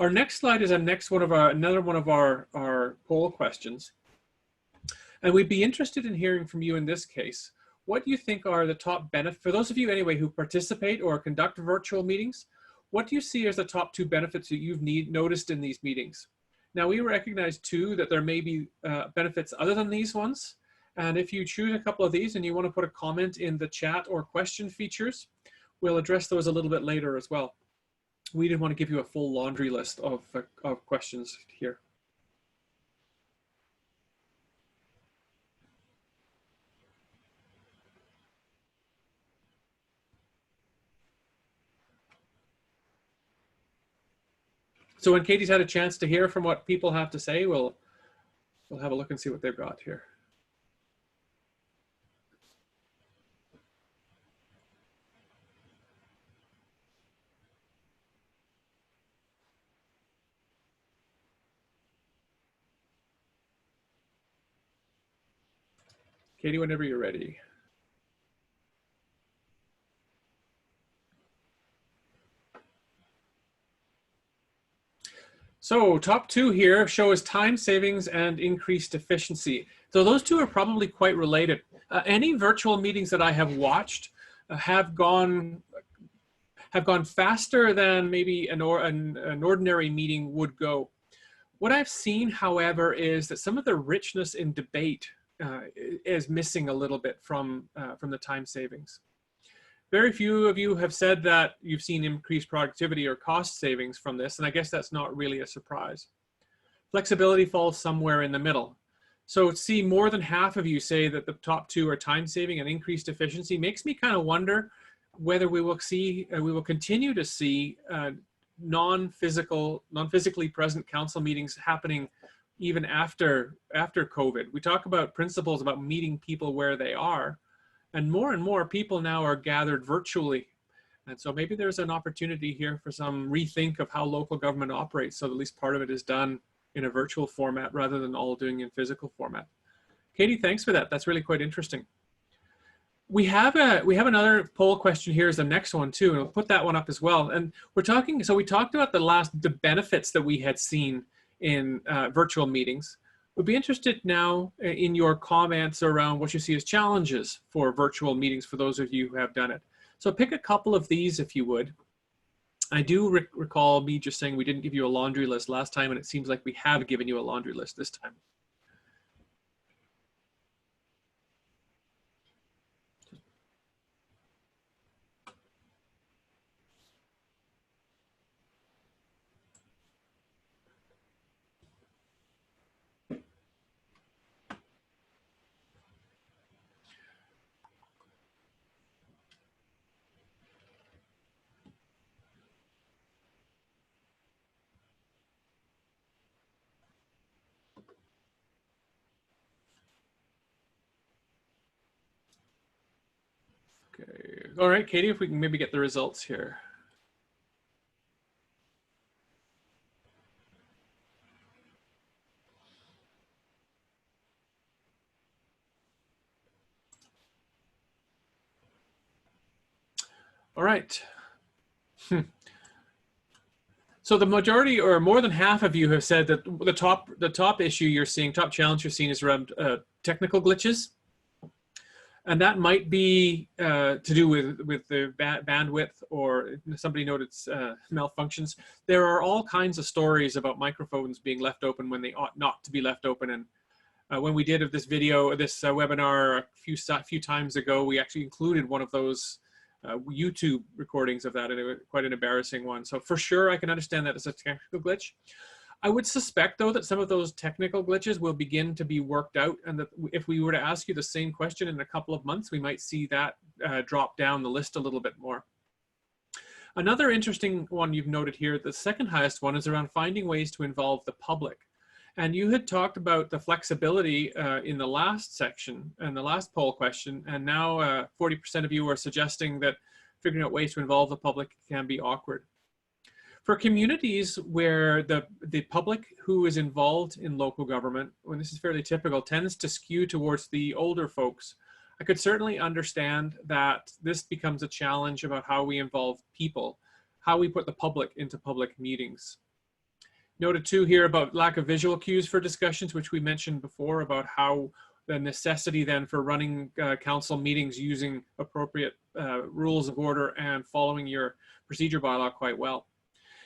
Our next slide is another one of our poll questions. And we'd be interested in hearing from you in this case. What do you think are the top benefits, for those of you anyway who participate or conduct virtual meetings, what do you see as the top 2 benefits that you've noticed in these meetings? Now we recognize too that there may be benefits other than these ones. And if you choose a couple of these and you want to put a comment in the chat or question features, we'll address those a little bit later as well. We didn't want to give you a full laundry list of questions here. So when Katie's had a chance to hear from what people have to say, we'll have a look and see what they've got here. Katie, whenever you're ready. So top 2 here show us time savings and increased efficiency. So those 2 are probably quite related. Any virtual meetings that I have watched have gone faster than maybe an ordinary meeting would go. What I've seen, however, is that some of the richness in debate is missing a little bit from the time savings. Very few of you have said that you've seen increased productivity or cost savings from this, and I guess that's not really a surprise. Flexibility falls somewhere in the middle. So to see more than half of you say that the top 2 are time saving and increased efficiency makes me kind of wonder whether we will continue to see non-physically present council meetings happening even after COVID. We talk about principles about meeting people where they are, and more people now are gathered virtually. And so maybe there's an opportunity here for some rethink of how local government operates, so at least part of it is done in a virtual format rather than all doing in physical format. Katie, thanks for that. That's really quite interesting. We have another poll question here as the next one too, and we'll put that one up as well. And we talked about the benefits that we had seen in virtual meetings. We'd be interested now in your comments around what you see as challenges for virtual meetings for those of you who have done it. So pick a couple of these if you would. I do recall me just saying we didn't give you a laundry list last time, and it seems like we have given you a laundry list this time. Okay. All right, Katie, if we can maybe get the results here. All right. So the majority, or more than half of you, have said that the top issue you're seeing, top challenge you're seeing, is around technical glitches, and that might be to do with the bandwidth, or somebody noted malfunctions. There are all kinds of stories about microphones being left open when they ought not to be left open. And when we did this video, this webinar a few times ago, we actually included one of those YouTube recordings of that, and it was quite an embarrassing one. So for sure, I can understand that as a technical glitch. I would suspect, though, that some of those technical glitches will begin to be worked out, and that if we were to ask you the same question in a couple of months, we might see that drop down the list a little bit more. Another interesting one you've noted here, the second highest one, is around finding ways to involve the public. And you had talked about the flexibility in the last section and the last poll question, and now 40% of you are suggesting that figuring out ways to involve the public can be awkward. For communities where the public who is involved in local government, when this is fairly typical, tends to skew towards the older folks, I could certainly understand that this becomes a challenge about how we involve people, how we put the public into public meetings. Noted too here about lack of visual cues for discussions, which we mentioned before, about how the necessity then for running council meetings using appropriate rules of order and following your procedure bylaw quite well.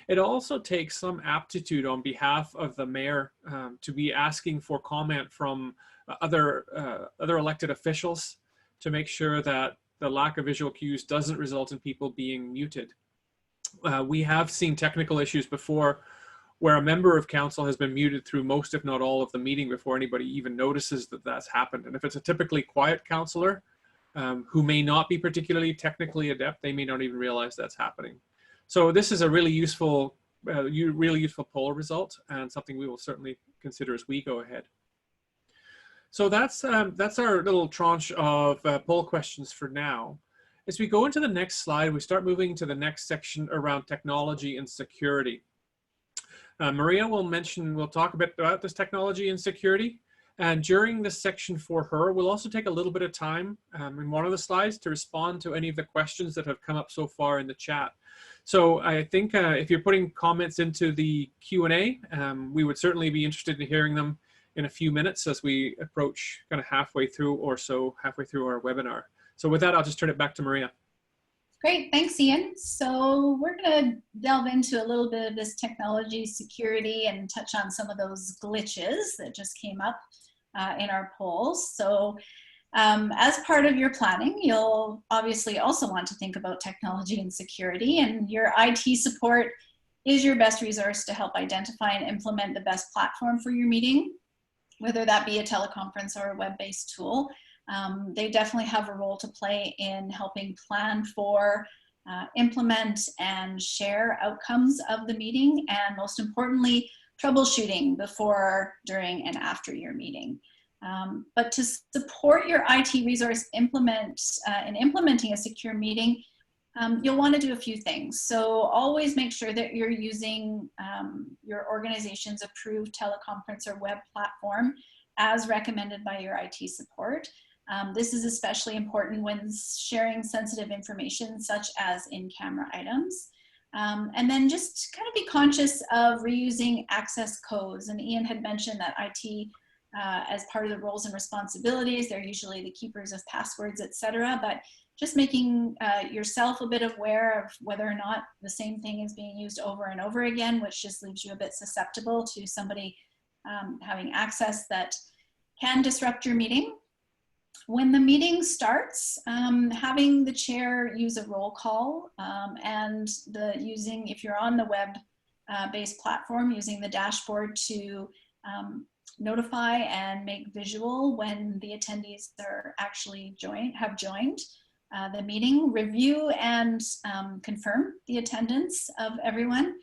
It also takes some aptitude on behalf of the mayor to be asking for comment from other elected officials to make sure that the lack of visual cues doesn't result in people being muted. We have seen technical issues before where a member of council has been muted through most, if not all, of the meeting before anybody even notices that that's happened. And if it's a typically quiet councillor who may not be particularly technically adept, they may not even realize that's happening. So this is a really useful poll result, and something we will certainly consider as we go ahead. So that's our little tranche of poll questions for now. As we go into the next slide, we start moving to the next section around technology and security. Maria will talk a bit about this technology and security. And during this section for her, we'll also take a little bit of time in one of the slides to respond to any of the questions that have come up so far in the chat. So I think if you're putting comments into the Q&A, we would certainly be interested in hearing them in a few minutes as we approach kind of halfway through our webinar. So with that, I'll just turn it back to Maria. Great, thanks, Ian. So we're going to delve into a little bit of this technology security and touch on some of those glitches that just came up in our polls. So as part of your planning, you'll obviously also want to think about technology and security, and your IT support is your best resource to help identify and implement the best platform for your meeting, whether that be a teleconference or a web-based tool. They definitely have a role to play in helping plan for, implement, and share outcomes of the meeting, and most importantly, troubleshooting before, during, and after your meeting. But to support your IT resource in implementing a secure meeting, you'll want to do a few things. So always make sure that you're using your organization's approved teleconference or web platform as recommended by your IT support. This is especially important when sharing sensitive information such as in-camera items. And then just kind of be conscious of reusing access codes. And Ian had mentioned that IT, as part of the roles and responsibilities, they're usually the keepers of passwords, etc. But just making yourself a bit aware of whether or not the same thing is being used over and over again, which just leaves you a bit susceptible to somebody having access that can disrupt your meeting. When the meeting starts, having the chair use a roll call and if you're on the web-based platform, using the dashboard to notify and make visual when the attendees are actually have joined the meeting, review and confirm the attendance of everyone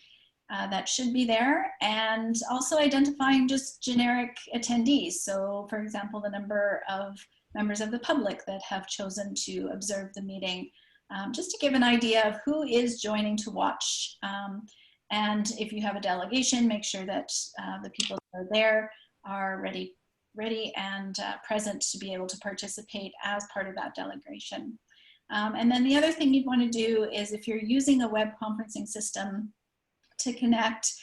that should be there, and also identifying just generic attendees. So for example, the number of members of the public that have chosen to observe the meeting, just to give an idea of who is joining to watch. And if you have a delegation, make sure that the people that are there are ready and present to be able to participate as part of that delegation. And then the other thing you'd want to do is, if you're using a web conferencing system to connect.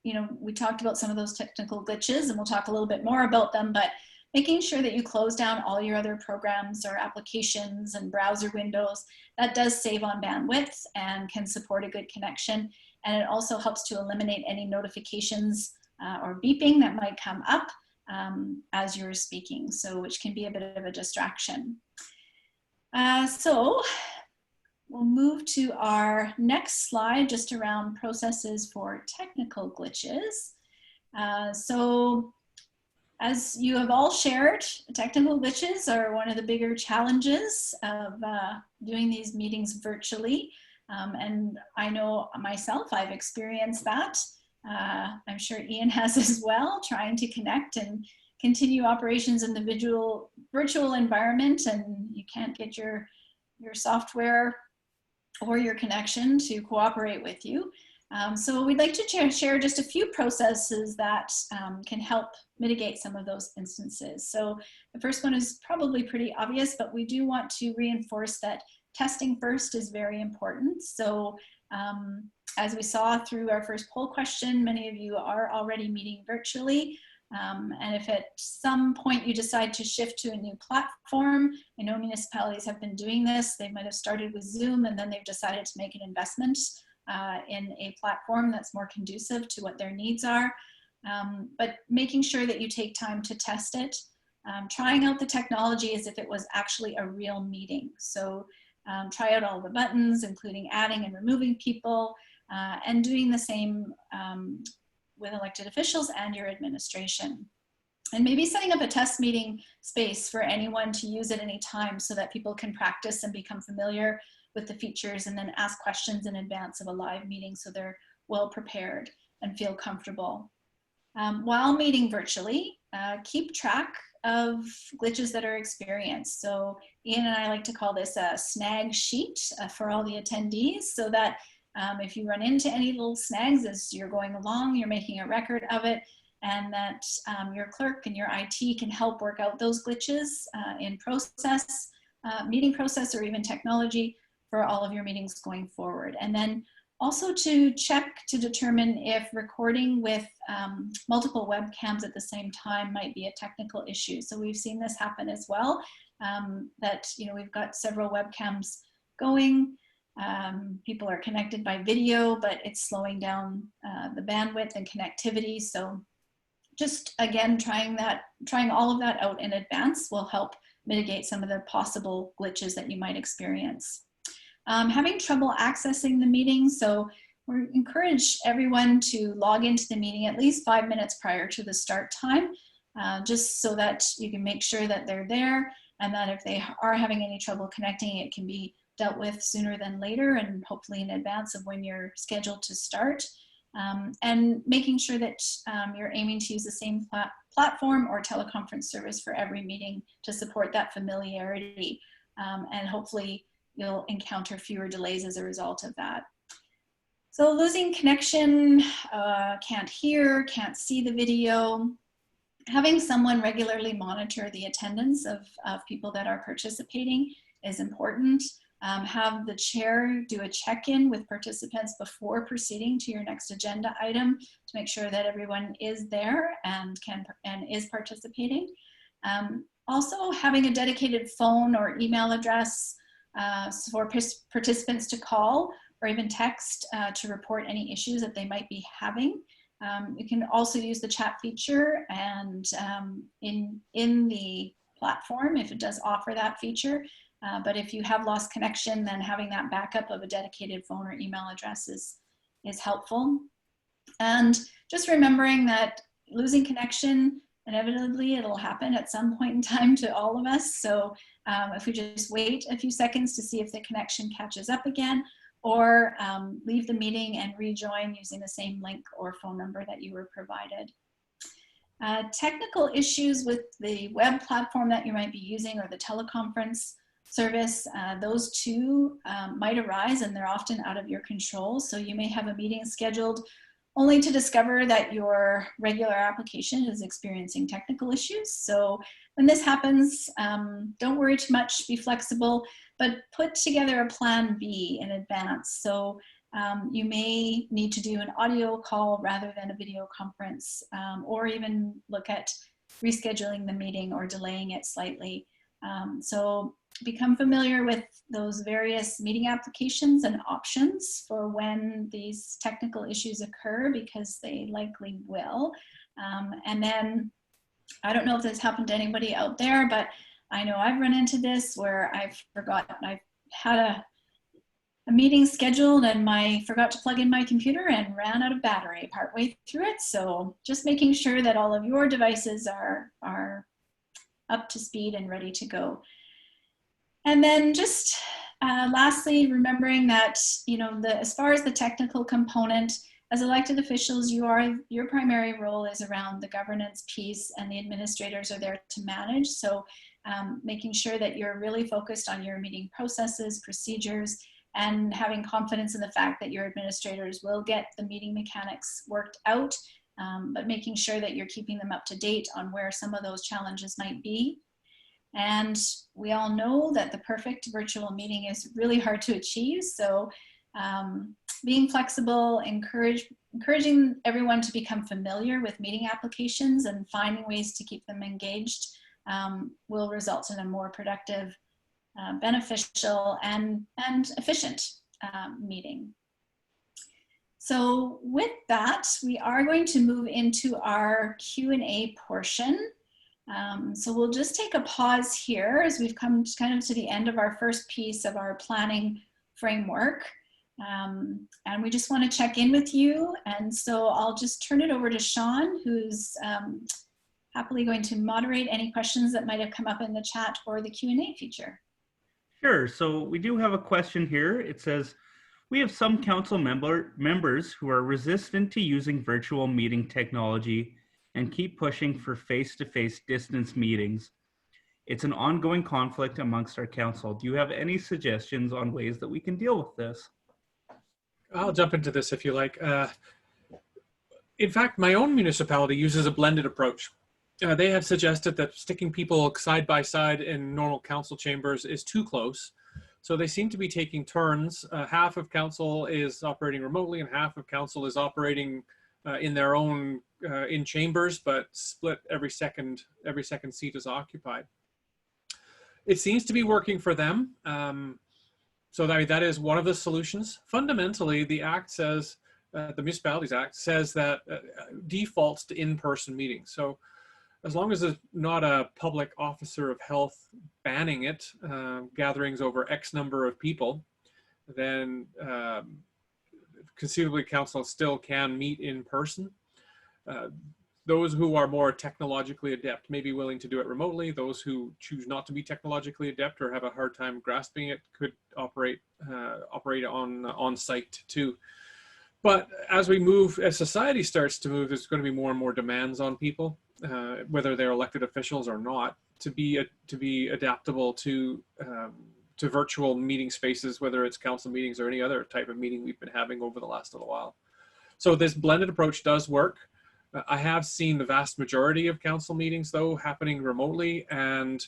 You know, we talked about some of those technical glitches, and we'll talk a little bit more about them, but making sure that you close down all your other programs or applications and browser windows, that does save on bandwidth and can support a good connection. And it also helps to eliminate any notifications or beeping that might come up as you're speaking, so which can be a bit of a distraction. So we'll move to our next slide, just around processes for technical glitches. So as you have all shared, technical glitches are one of the bigger challenges of doing these meetings virtually. And I know myself, I've experienced that. I'm sure Ian has as well, trying to connect and continue operations in the virtual environment, and you can't get your software or your connection to cooperate with you. So we'd like to share just a few processes that can help mitigate some of those instances. So the first one is probably pretty obvious, but we do want to reinforce that testing first is very important. So as we saw through our first poll question, many of you are already meeting virtually. And if at some point you decide to shift to a new platform, I know municipalities have been doing this. They might have started with Zoom and then they've decided to make an investment in a platform that's more conducive to what their needs are. But making sure that you take time to test it, trying out the technology as if it was actually a real meeting. So try out all the buttons, including adding and removing people, and doing the same with elected officials and your administration. And maybe setting up a test meeting space for anyone to use at any time so that people can practice and become familiar with the features and then ask questions in advance of a live meeting so they're well prepared and feel comfortable. While meeting virtually, keep track of glitches that are experienced. So Ian and I like to call this a snag sheet for all the attendees, so that if you run into any little snags as you're going along, you're making a record of it, and that your clerk and your IT can help work out those glitches in process, meeting process, or even technology for all of your meetings going forward. And then also to check to determine if recording with multiple webcams at the same time might be a technical issue. So we've seen this happen as well, that we've got several webcams going. People are connected by video, but it's slowing down the bandwidth and connectivity. So just again, trying all of that out in advance will help mitigate some of the possible glitches that you might experience. Having trouble accessing the meeting. So we encourage everyone to log into the meeting at least 5 minutes prior to the start time, just so that you can make sure that they're there, and that if they are having any trouble connecting, it can be dealt with sooner than later, and hopefully in advance of when you're scheduled to start. And making sure that you're aiming to use the same platform or teleconference service for every meeting to support that familiarity. And hopefully you'll encounter fewer delays as a result of that. So losing connection, can't hear, can't see the video. Having someone regularly monitor the attendance of people that are participating is important. Have the chair do a check-in with participants before proceeding to your next agenda item to make sure that everyone is there and is participating. Also, having a dedicated phone or email address for participants to call or even text to report any issues that they might be having. You can also use the chat feature and in the platform if it does offer that feature. But if you have lost connection, then having that backup of a dedicated phone or email address is helpful. And just remembering that losing connection, inevitably it'll happen at some point in time to all of us. So if we just wait a few seconds to see if the connection catches up again, or leave the meeting and rejoin using the same link or phone number that you were provided. Technical issues with the web platform that you might be using or the teleconference service, those two might arise, and they're often out of your control. So you may have a meeting scheduled only to discover that your regular application is experiencing technical issues. So when this happens, don't worry too much, be flexible, but put together a plan B in advance. So You may need to do an audio call rather than a video conference, or even look at rescheduling the meeting or delaying it slightly. So become familiar with those various meeting applications and options for when these technical issues occur, because they likely will. And then, I don't know if this happened to anybody out there, but I know I've run into this where I've had a meeting scheduled and forgot to plug in my computer and ran out of battery partway through it. So just making sure that all of your devices are up to speed and ready to go. And then just lastly, remembering that, as far as the technical component, as elected officials, your primary role is around the governance piece, and the administrators are there to manage. So making sure that you're really focused on your meeting processes, procedures, and having confidence in the fact that your administrators will get the meeting mechanics worked out, but making sure that you're keeping them up to date on where some of those challenges might be. And we all know that the perfect virtual meeting is really hard to achieve. So being flexible, encouraging everyone to become familiar with meeting applications and finding ways to keep them engaged will result in a more productive, beneficial, and efficient meeting. So with that, we are going to move into our Q&A portion. So we'll just take a pause here as we've come kind of to the end of our first piece of our planning framework. And we just want to check in with you. And so I'll just turn it over to Sean, who's happily going to moderate any questions that might have come up in the chat or the Q&A feature. Sure. So we do have a question here. It says, we have some council members who are resistant to using virtual meeting technology and keep pushing for face-to-face distance meetings. It's an ongoing conflict amongst our council. Do you have any suggestions on ways that we can deal with this? I'll jump into this if you like. In fact, my own municipality uses a blended approach. They have suggested that sticking people side by side in normal council chambers is too close. So they seem to be taking turns. Half of council is operating remotely and half of council is operating in their own in chambers, but split every second seat is occupied. It seems to be working for them. So that is one of the solutions. Fundamentally, the Act says, the Municipalities Act says that defaults to in-person meetings. So as long as there's not a public officer of health banning it, gatherings over X number of people, then conceivably council still can meet in person. Those who are more technologically adept may be willing to do it remotely. Those who choose not to be technologically adept or have a hard time grasping it could operate on site too. But as society starts to move, there's going to be more and more demands on people, whether they're elected officials or not, to be adaptable to virtual meeting spaces, whether it's council meetings or any other type of meeting we've been having over the last little while. So this blended approach does work. I have seen the vast majority of council meetings, though, happening remotely, and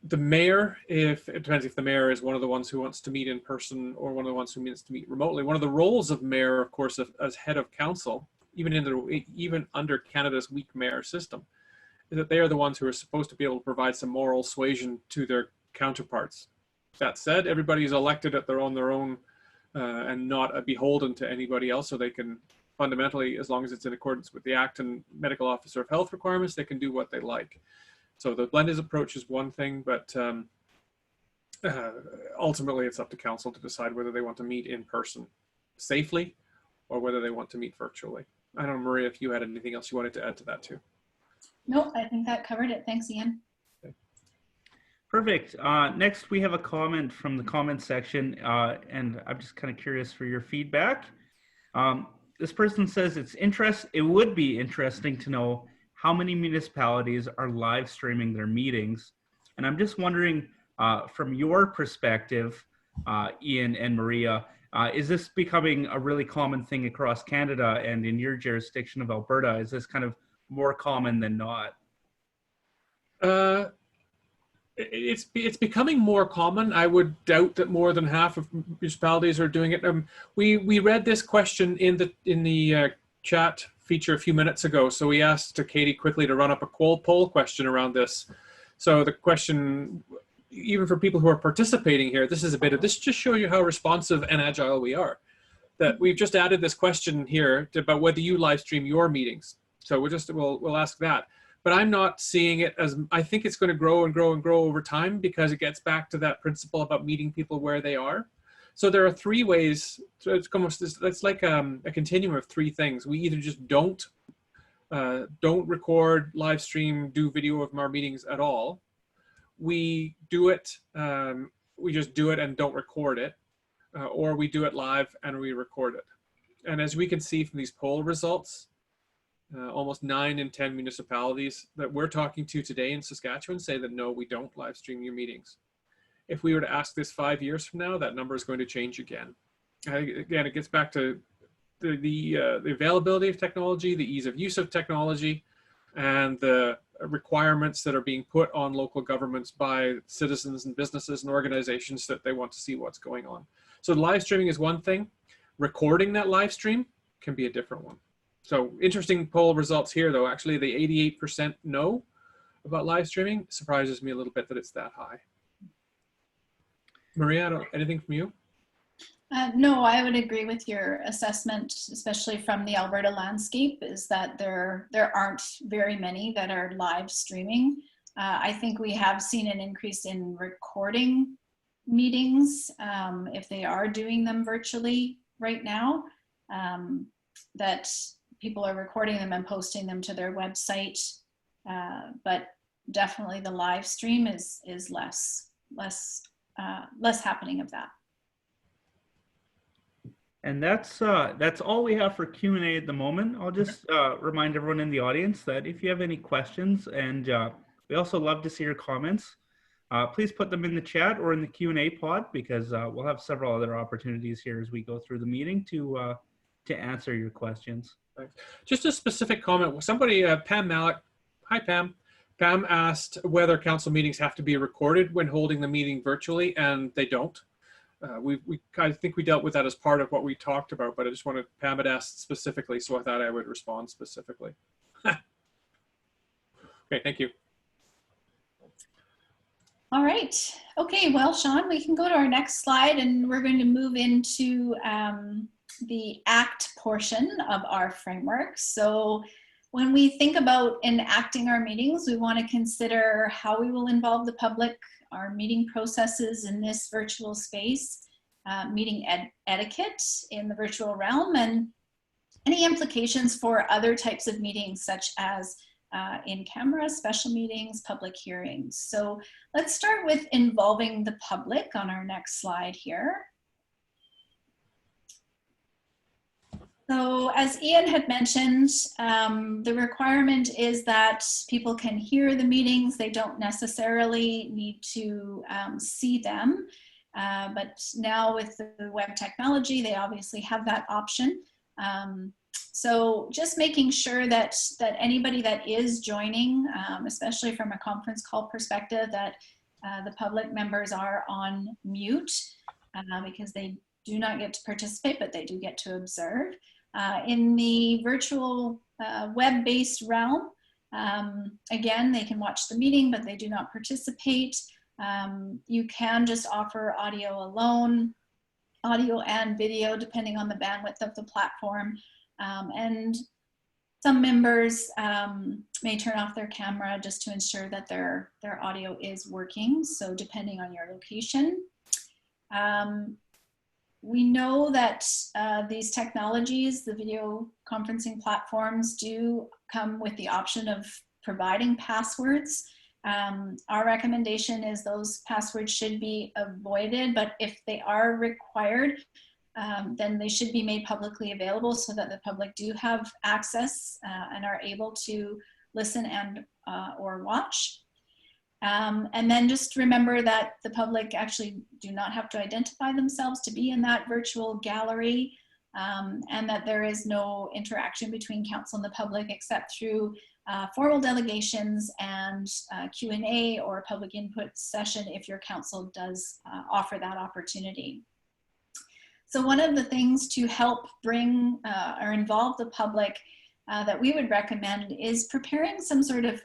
the mayor, it depends if the mayor is one of the ones who wants to meet in person or one of the ones who wants to meet remotely. One of the roles of mayor, of course, as head of council, even under Canada's weak mayor system, is that they are the ones who are supposed to be able to provide some moral suasion to their counterparts. That said, everybody is elected at their own and not beholden to anybody else, so they can fundamentally, as long as it's in accordance with the Act and medical officer of health requirements, they can do what they like. So the blended approach is one thing, but ultimately it's up to council to decide whether they want to meet in person safely or whether they want to meet virtually. I don't know, Maria, if you had anything else you wanted to add to that too. No, I think that covered it. Thanks, Ian. Okay. Perfect. Next, we have a comment from the comments section, and I'm just kind of curious for your feedback. This person says it would be interesting to know how many municipalities are live streaming their meetings. And I'm just wondering, from your perspective, Ian and Maria, is this becoming a really common thing across Canada, and in your jurisdiction of Alberta, is this kind of more common than not? it's becoming more common. I would doubt that more than half of municipalities are doing it. We read this question in the chat feature a few minutes ago, so we asked Katie quickly to run up a poll question around this. So the question, even for people who are participating here, this just shows you how responsive and agile we are. That we've just added this question here about whether you live stream your meetings. So we'll ask that. But I'm not seeing it as, I think it's going to grow and grow and grow over time, because it gets back to that principle about meeting people where they are. So there are three ways. So it's like a continuum of three things. We either just don't record, live stream, do video of our meetings at all. We do it, we just do it and don't record it, or we do it live and we record it. And as we can see from these poll results, almost 9 in 10 municipalities that we're talking to today in Saskatchewan say that no, we don't live stream your meetings. If we were to ask this 5 years from now, that number is going to change again. Again, it gets back to the availability of technology, the ease of use of technology, and the requirements that are being put on local governments by citizens and businesses and organizations that they want to see what's going on. So live streaming is one thing. Recording that live stream can be a different one. So interesting poll results here, though. Actually, the 88% no about live streaming surprises me a little bit that it's that high. Maria, anything from you? No, I would agree with your assessment, especially from the Alberta landscape, is that there aren't very many that are live streaming. I think we have seen an increase in recording meetings, if they are doing them virtually right now, that people are recording them and posting them to their website, but definitely the live stream is less happening of that. And that's all we have for Q&A at the moment. I'll just remind everyone in the audience that if you have any questions, and we also love to see your comments, please put them in the chat or in the Q&A pod, because we'll have several other opportunities here as we go through the meeting to answer your questions. Thanks. Just a specific comment. Somebody, Pam Malik, hi Pam. Pam asked whether council meetings have to be recorded when holding the meeting virtually, and they don't. I think we dealt with that as part of what we talked about, but I just wanted, Pam had asked specifically, so I thought I would respond specifically. Okay, thank you. All right. Okay, well, Sean, we can go to our next slide, and we're going to move into the ACT portion of our framework. So when we think about enacting our meetings, we want to consider how we will involve the public, our meeting processes in this virtual space, meeting etiquette in the virtual realm, and any implications for other types of meetings, such as in-camera, special meetings, public hearings. So let's start with involving the public on our next slide here. So as Ian had mentioned, the requirement is that people can hear the meetings. They don't necessarily need to see them. But now with the web technology, they obviously have that option. So just making sure that anybody that is joining, especially from a conference call perspective, that the public members are on mute, because they do not get to participate, but they do get to observe. In the virtual web-based realm, again, they can watch the meeting, but they do not participate. You can just offer audio alone, audio and video, depending on the bandwidth of the platform. And some members may turn off their camera just to ensure that their audio is working, so depending on your location. We know that these technologies, the video conferencing platforms, do come with the option of providing passwords. Our recommendation is those passwords should be avoided, but if they are required, then they should be made publicly available so that the public do have access and are able to listen and or watch. And then just remember that the public actually do not have to identify themselves to be in that virtual gallery, and that there is no interaction between council and the public except through formal delegations and Q&A or public input session if your council does offer that opportunity. So one of the things to help bring or involve the public that we would recommend is preparing some sort of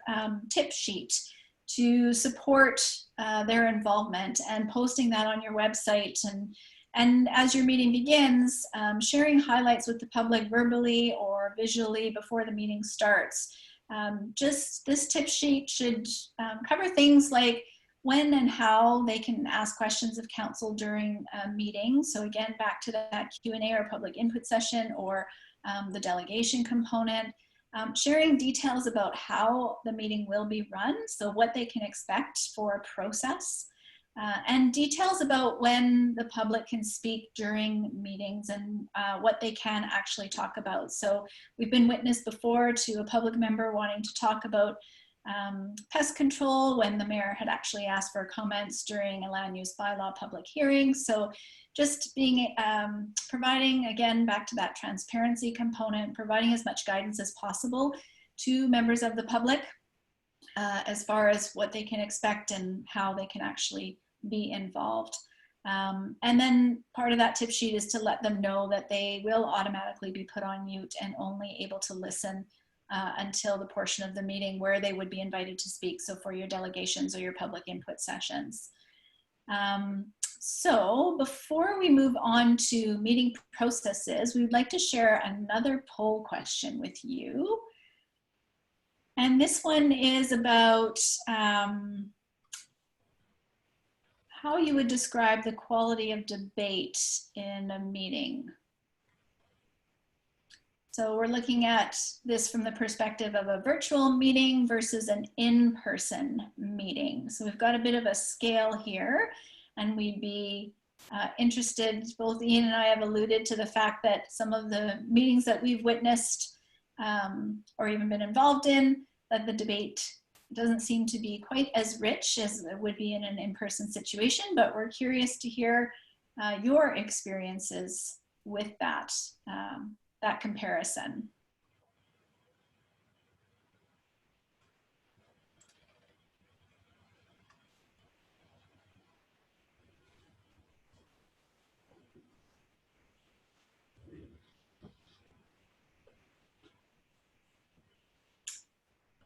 tip sheet to support their involvement and posting that on your website. And as your meeting begins, sharing highlights with the public verbally or visually before the meeting starts. Just this tip sheet should cover things like when and how they can ask questions of council during a meeting. So again, back to that Q&A or public input session, or the delegation component. Sharing details about how the meeting will be run, so what they can expect for a process, and details about when the public can speak during meetings and what they can actually talk about. So we've been witness before to a public member wanting to talk about pest control when the mayor had actually asked for comments during a land use bylaw public hearing. So just being providing, again, back to that transparency component, providing as much guidance as possible to members of the public as far as what they can expect and how they can actually be involved. And then part of that tip sheet is to let them know that they will automatically be put on mute and only able to listen until the portion of the meeting where they would be invited to speak. So for your delegations or your public input sessions. So before we move on to meeting processes, we would like to share another poll question with you. And this one is about how you would describe the quality of debate in a meeting. So we're looking at this from the perspective of a virtual meeting versus an in-person meeting. So we've got a bit of a scale here, and we'd be interested, both Ian and I have alluded to the fact that some of the meetings that we've witnessed or even been involved in, that the debate doesn't seem to be quite as rich as it would be in an in-person situation, but we're curious to hear your experiences with that. That comparison.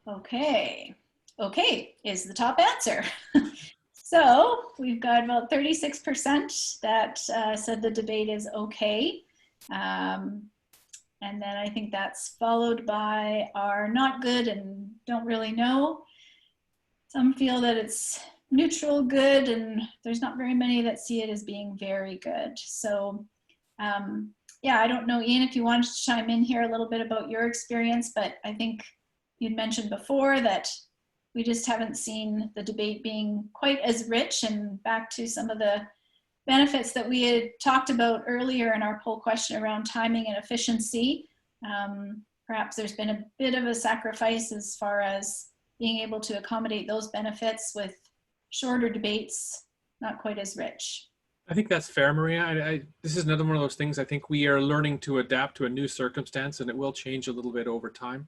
Okay, is the top answer. So we've got about 36% that said the debate is okay. And then I think that's followed by our not good and don't really know. Some feel that it's neutral good, and there's not very many that see it as being very good. So yeah, I don't know, Ian, if you wanted to chime in here a little bit about your experience, but I think you'd mentioned before that we just haven't seen the debate being quite as rich, and back to some of the benefits that we had talked about earlier in our poll question around timing and efficiency. Perhaps there's been a bit of a sacrifice as far as being able to accommodate those benefits with shorter debates, not quite as rich. I think that's fair, Maria. This is another one of those things. I think we are learning to adapt to a new circumstance, and it will change a little bit over time.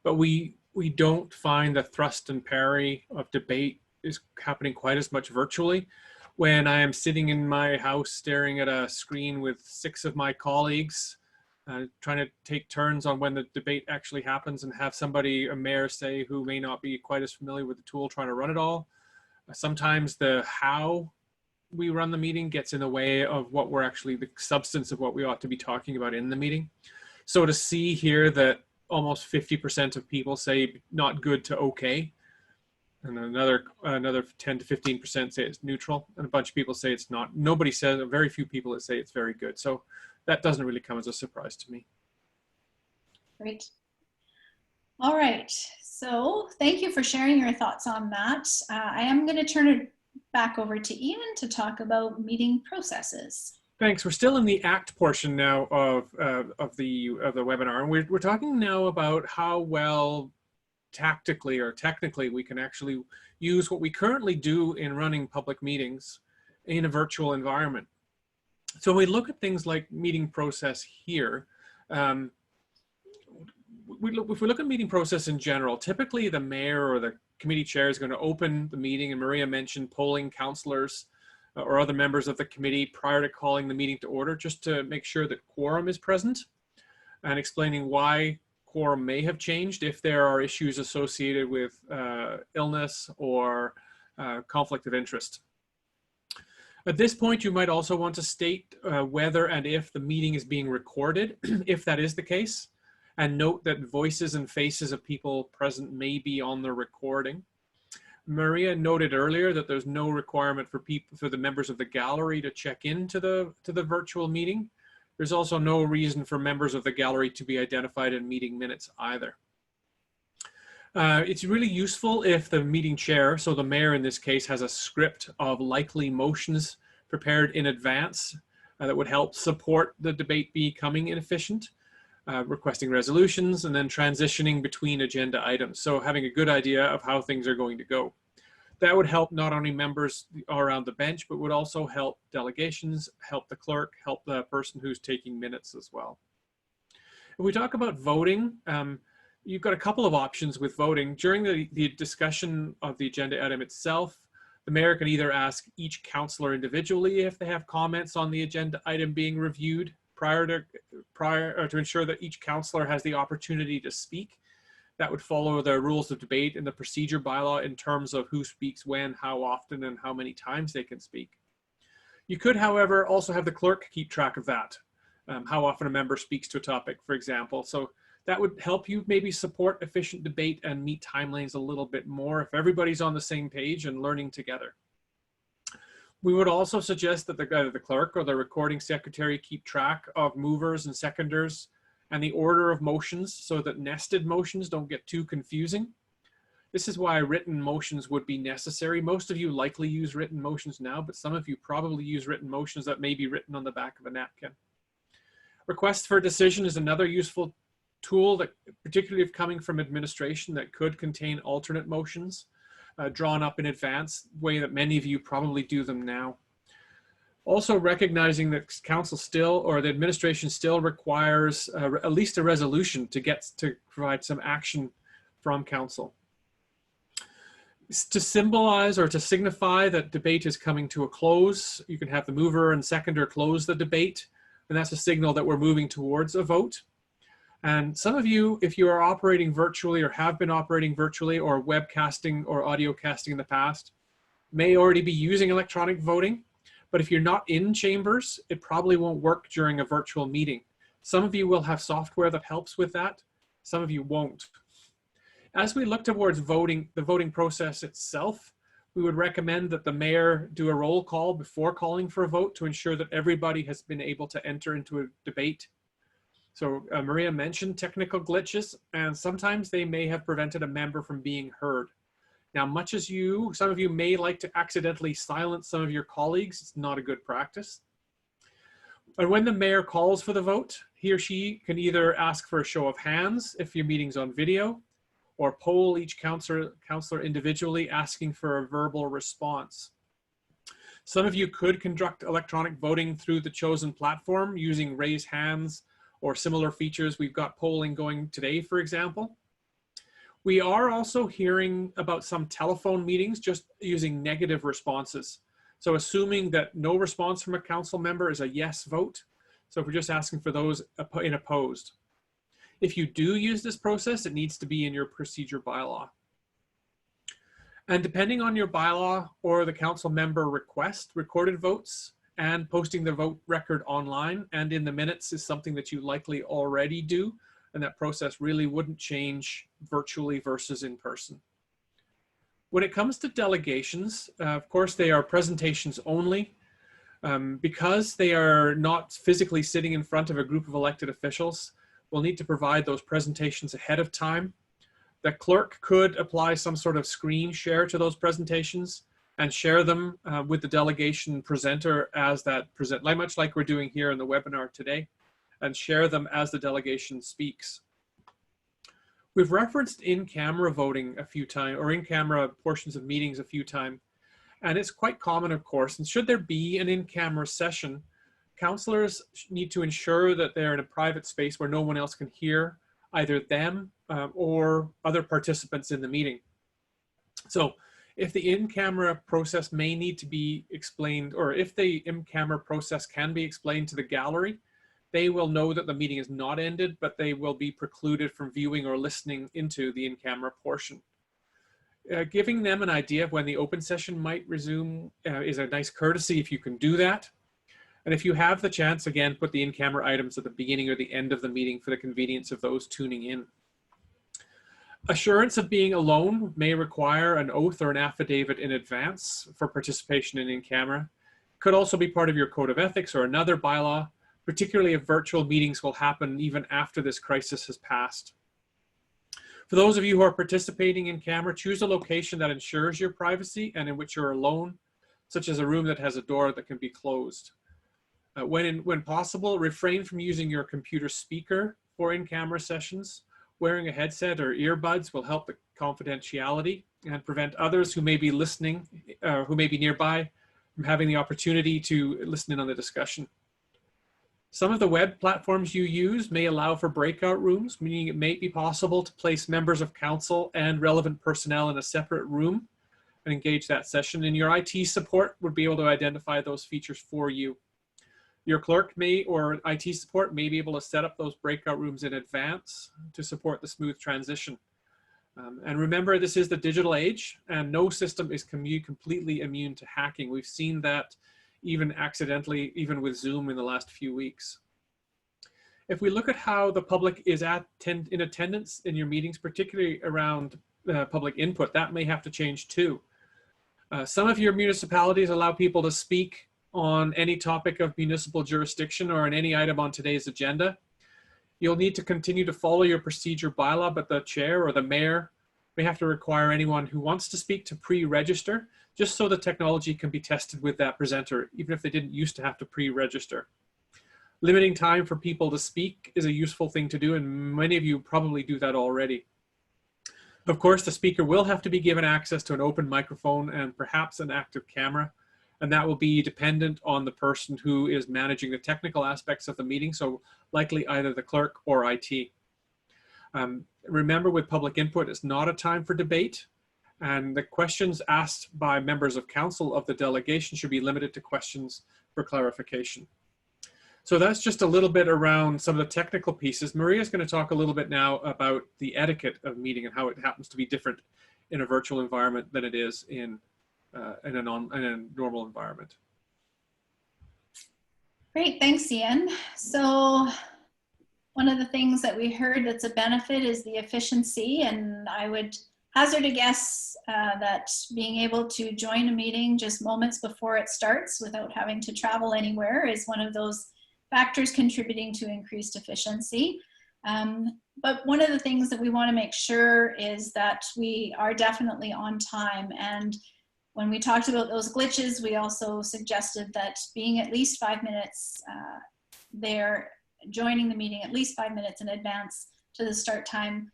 But we don't find the thrust and parry of debate is happening quite as much virtually. When I am sitting in my house staring at a screen with 6 of my colleagues, trying to take turns on when the debate actually happens, and have somebody, a mayor, say, who may not be quite as familiar with the tool, trying to run it all. Sometimes the how we run the meeting gets in the way of what we're actually, the substance of what we ought to be talking about in the meeting. So to see here that almost 50% of people say not good to okay, and another 10 to 15% say it's neutral, and a bunch of people say it's not. Nobody says, very few people that say it's very good. So that doesn't really come as a surprise to me. Great. All right. So thank you for sharing your thoughts on that. I am going to turn it back over to Ian to talk about meeting processes. Thanks. We're still in the ACT portion now of the webinar, and we're talking now about how well tactically or technically we can actually use what we currently do in running public meetings in a virtual environment. So we look at things like meeting process here. if we look at meeting process in general, typically the mayor or the committee chair is going to open the meeting, and Maria mentioned polling councillors or other members of the committee prior to calling the meeting to order, just to make sure that quorum is present, and explaining why quorum may have changed if there are issues associated with illness or conflict of interest. At this point, you might also want to state whether and if the meeting is being recorded, if that is the case, and note that voices and faces of people present may be on the recording. Maria noted earlier that there's no requirement for the members of the gallery to check into the virtual meeting. There's also no reason for members of the gallery to be identified in meeting minutes either. It's really useful if the meeting chair, so the mayor in this case, has a script of likely motions prepared in advance that would help support the debate becoming efficient, requesting resolutions, and then transitioning between agenda items. So having a good idea of how things are going to go. That would help not only members around the bench, but would also help delegations, help the clerk, help the person who's taking minutes as well. If we talk about voting, you've got a couple of options with voting. During the discussion of the agenda item itself, the mayor can either ask each councillor individually if they have comments on the agenda item being reviewed prior to ensure that each councillor has the opportunity to speak. That would follow the rules of debate and the procedure bylaw in terms of who speaks when, how often, and how many times they can speak. You could, however, also have the clerk keep track of that, how often a member speaks to a topic, for example. So that would help you maybe support efficient debate and meet timelines a little bit more if everybody's on the same page and learning together. We would also suggest that either the clerk or the recording secretary keep track of movers and seconders and the order of motions so that nested motions don't get too confusing. This is why written motions would be necessary. Most of you likely use written motions now, but some of you probably use written motions that may be written on the back of a napkin. Request for a decision is another useful tool that, particularly if coming from administration, that could contain alternate motions drawn up in advance, the way that many of you probably do them now. Also recognizing that council still, or the administration still requires at least a resolution to provide some action from council. To symbolize or to signify that debate is coming to a close, you can have the mover and seconder close the debate, and that's a signal that we're moving towards a vote. And some of you, if you are operating virtually or have been operating virtually or webcasting or audio casting in the past, may already be using electronic voting. But if you're not in chambers, it probably won't work during a virtual meeting. Some of you will have software that helps with that. Some of you won't. As we look towards voting, the voting process itself, we would recommend that the mayor do a roll call before calling for a vote to ensure that everybody has been able to enter into a debate. So Maria mentioned technical glitches, and sometimes they may have prevented a member from being heard. Now, much as some of you may like to accidentally silence some of your colleagues, it's not a good practice. And when the mayor calls for the vote, he or she can either ask for a show of hands if your meeting's on video, or poll each counselor individually asking for a verbal response. Some of you could conduct electronic voting through the chosen platform using raise hands or similar features. We've got polling going today, for example. We are also hearing about some telephone meetings just using negative responses. So assuming that no response from a council member is a yes vote. So if we're just asking for those in opposed. If you do use this process, it needs to be in your procedure bylaw. And depending on your bylaw or the council member request, recorded votes and posting the vote record online and in the minutes is something that you likely already do. And that process really wouldn't change virtually versus in person. When it comes to delegations, of course, they are presentations only. Because they are not physically sitting in front of a group of elected officials, we'll need to provide those presentations ahead of time. The clerk could apply some sort of screen share to those presentations and share them with the delegation presenter as that much like we're doing here in the webinar today, and share them as the delegation speaks. We've referenced in-camera voting a few times, or in-camera portions of meetings a few times, and it's quite common, of course. And should there be an in-camera session, councillors need to ensure that they're in a private space where no one else can hear, either them or other participants in the meeting. So if the in-camera process may need to be explained, or if the in-camera process can be explained to the gallery, they will know that the meeting is not ended, but they will be precluded from viewing or listening into the in-camera portion. Giving them an idea of when the open session might resume is a nice courtesy if you can do that. And if you have the chance, again, put the in-camera items at the beginning or the end of the meeting for the convenience of those tuning in. Assurance of being alone may require an oath or an affidavit in advance for participation in camera. Could also be part of your code of ethics or another bylaw, particularly if virtual meetings will happen even after this crisis has passed. For those of you who are participating in camera, choose a location that ensures your privacy and in which you're alone, such as a room that has a door that can be closed. When possible, refrain from using your computer speaker for in-camera sessions. Wearing a headset or earbuds will help the confidentiality and prevent others who may be listening, who may be nearby, from having the opportunity to listen in on the discussion. Some of the web platforms you use may allow for breakout rooms, meaning it may be possible to place members of council and relevant personnel in a separate room and engage that session. And your IT support would be able to identify those features for you. Your clerk may, or IT support may be able to set up those breakout rooms in advance to support the smooth transition. And remember, this is the digital age and no system is completely immune to hacking. We've seen that even accidentally, even with Zoom in the last few weeks. If we look at how the public is in attendance in your meetings, particularly around public input, that may have to change too. Some of your municipalities allow people to speak on any topic of municipal jurisdiction or on any item on today's agenda. You'll need to continue to follow your procedure bylaw, but the chair or the mayor may have to require anyone who wants to speak to pre-register, just so the technology can be tested with that presenter, even if they didn't used to have to pre-register. Limiting time for people to speak is a useful thing to do, and many of you probably do that already. Of course, the speaker will have to be given access to an open microphone and perhaps an active camera. And that will be dependent on the person who is managing the technical aspects of the meeting, so likely either the clerk or IT. Remember, with public input, it's not a time for debate, and the questions asked by members of council of the delegation should be limited to questions for clarification. So that's just a little bit around some of the technical pieces. Maria's going to talk a little bit now about the etiquette of meeting and how it happens to be different in a virtual environment than it is in a normal environment. Great, thanks, Ian. So one of the things that we heard that's a benefit is the efficiency, and I would hazard a guess that being able to join a meeting just moments before it starts without having to travel anywhere is one of those factors contributing to increased efficiency. But one of the things that we want to make sure is that we are definitely on time. And when we talked about those glitches, we also suggested that being at least 5 minutes there, joining the meeting at least 5 minutes in advance to the start time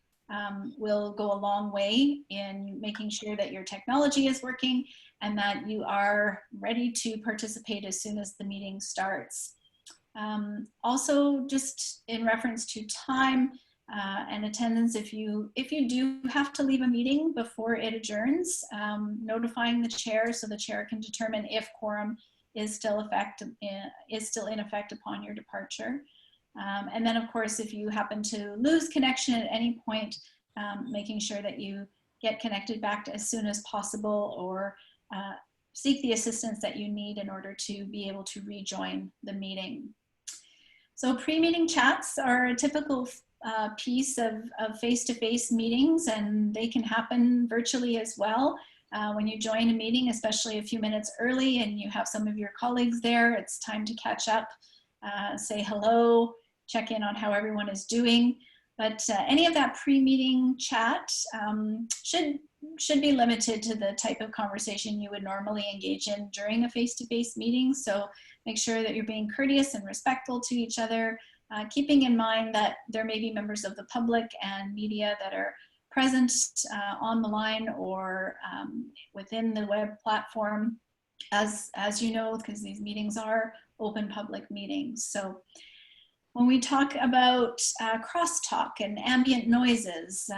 will go a long way in making sure that your technology is working and that you are ready to participate as soon as the meeting starts. Also, just in reference to time and attendance, if you do have to leave a meeting before it adjourns, notifying the chair so the chair can determine if quorum is still in effect upon your departure. And then, of course, if you happen to lose connection at any point, making sure that you get connected back as soon as possible, or seek the assistance that you need in order to be able to rejoin the meeting. So pre-meeting chats are a typical piece of face-to-face meetings, and they can happen virtually as well. When you join a meeting, especially a few minutes early and you have some of your colleagues there, it's time to catch up, say hello, check in on how everyone is doing. But any of that pre-meeting chat should be limited to the type of conversation you would normally engage in during a face-to-face meeting. So make sure that you're being courteous and respectful to each other, keeping in mind that there may be members of the public and media that are present on the line or within the web platform, as you know, because these meetings are open public meetings. So When we talk about crosstalk and ambient noises,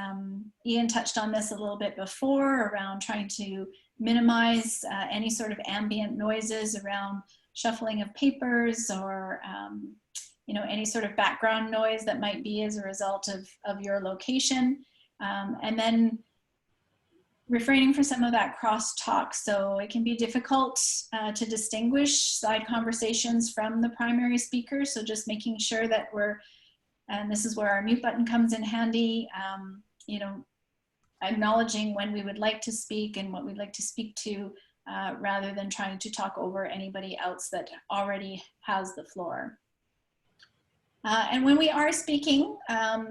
Ian touched on this a little bit before around trying to minimize any sort of ambient noises around shuffling of papers or any sort of background noise that might be as a result of your location. And then refraining from some of that crosstalk. So it can be difficult to distinguish side conversations from the primary speaker. So just making sure that and this is where our mute button comes in handy, acknowledging when we would like to speak and what we'd like to speak to, rather than trying to talk over anybody else that already has the floor. And when we are speaking,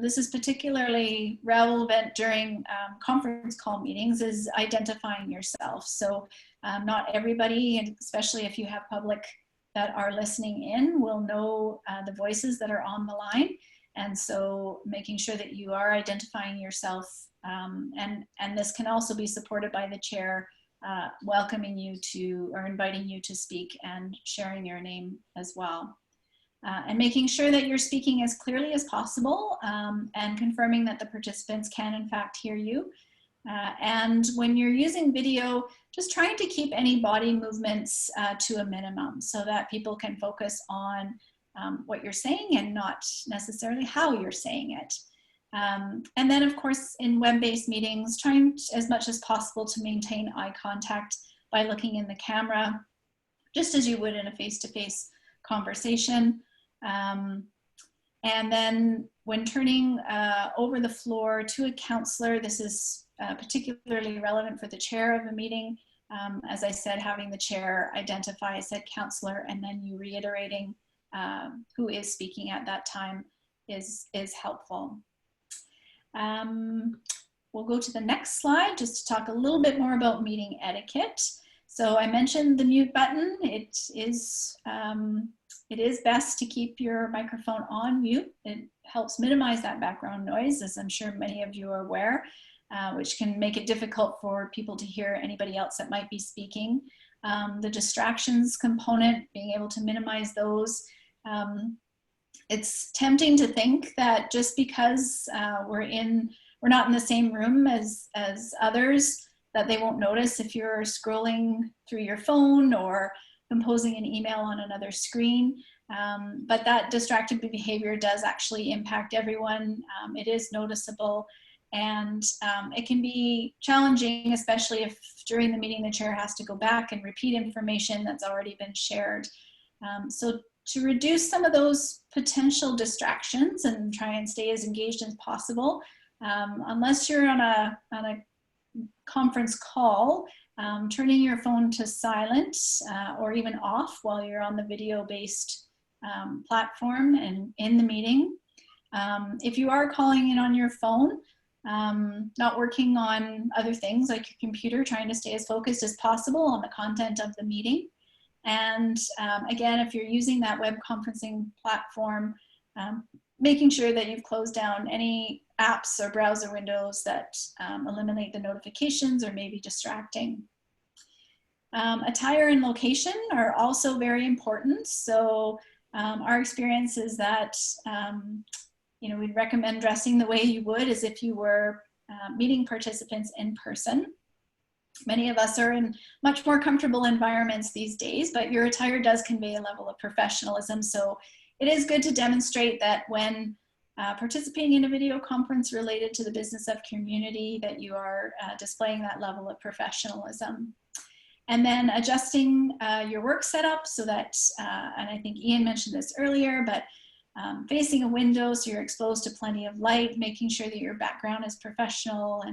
this is particularly relevant during conference call meetings, is identifying yourself. So not everybody, and especially if you have public that are listening in, will know the voices that are on the line. And so making sure that you are identifying yourself, and this can also be supported by the chair welcoming you to, or inviting you to speak and sharing your name as well. And making sure that you're speaking as clearly as possible, and confirming that the participants can in fact hear you. And when you're using video, just trying to keep any body movements to a minimum so that people can focus on what you're saying and not necessarily how you're saying it. And then of course in web-based meetings, trying as much as possible to maintain eye contact by looking in the camera, just as you would in a face-to-face conversation. And then when turning over the floor to a counselor, this is particularly relevant for the chair of a meeting. As I said, having the chair identify said counselor and then you reiterating who is speaking at that time is helpful. We'll go to the next slide just to talk a little bit more about meeting etiquette. So I mentioned the mute button. It is best to keep your microphone on mute. It helps minimize that background noise, as I'm sure many of you are aware, which can make it difficult for people to hear anybody else that might be speaking. The distractions component, being able to minimize those. It's tempting to think that just because we're not in the same room as others, that they won't notice if you're scrolling through your phone or composing an email on another screen. But that distracted behavior does actually impact everyone. It is noticeable, and it can be challenging, especially if during the meeting the chair has to go back and repeat information that's already been shared. So to reduce some of those potential distractions and try and stay as engaged as possible, unless you're on a conference call, turning your phone to silent or even off while you're on the video-based platform and in the meeting. If you are calling in on your phone, not working on other things like your computer, trying to stay as focused as possible on the content of the meeting. And again, if you're using that web conferencing platform, making sure that you've closed down any apps or browser windows that eliminate the notifications or may be distracting. Attire and location are also very important. So our experience is that we'd recommend dressing the way you would as if you were meeting participants in person. Many of us are in much more comfortable environments these days, but your attire does convey a level of professionalism. So it is good to demonstrate that when participating in a video conference related to the business of community, that you are displaying that level of professionalism. And then adjusting your work setup so that, and I think Ian mentioned this earlier, but facing a window so you're exposed to plenty of light, making sure that your background is professional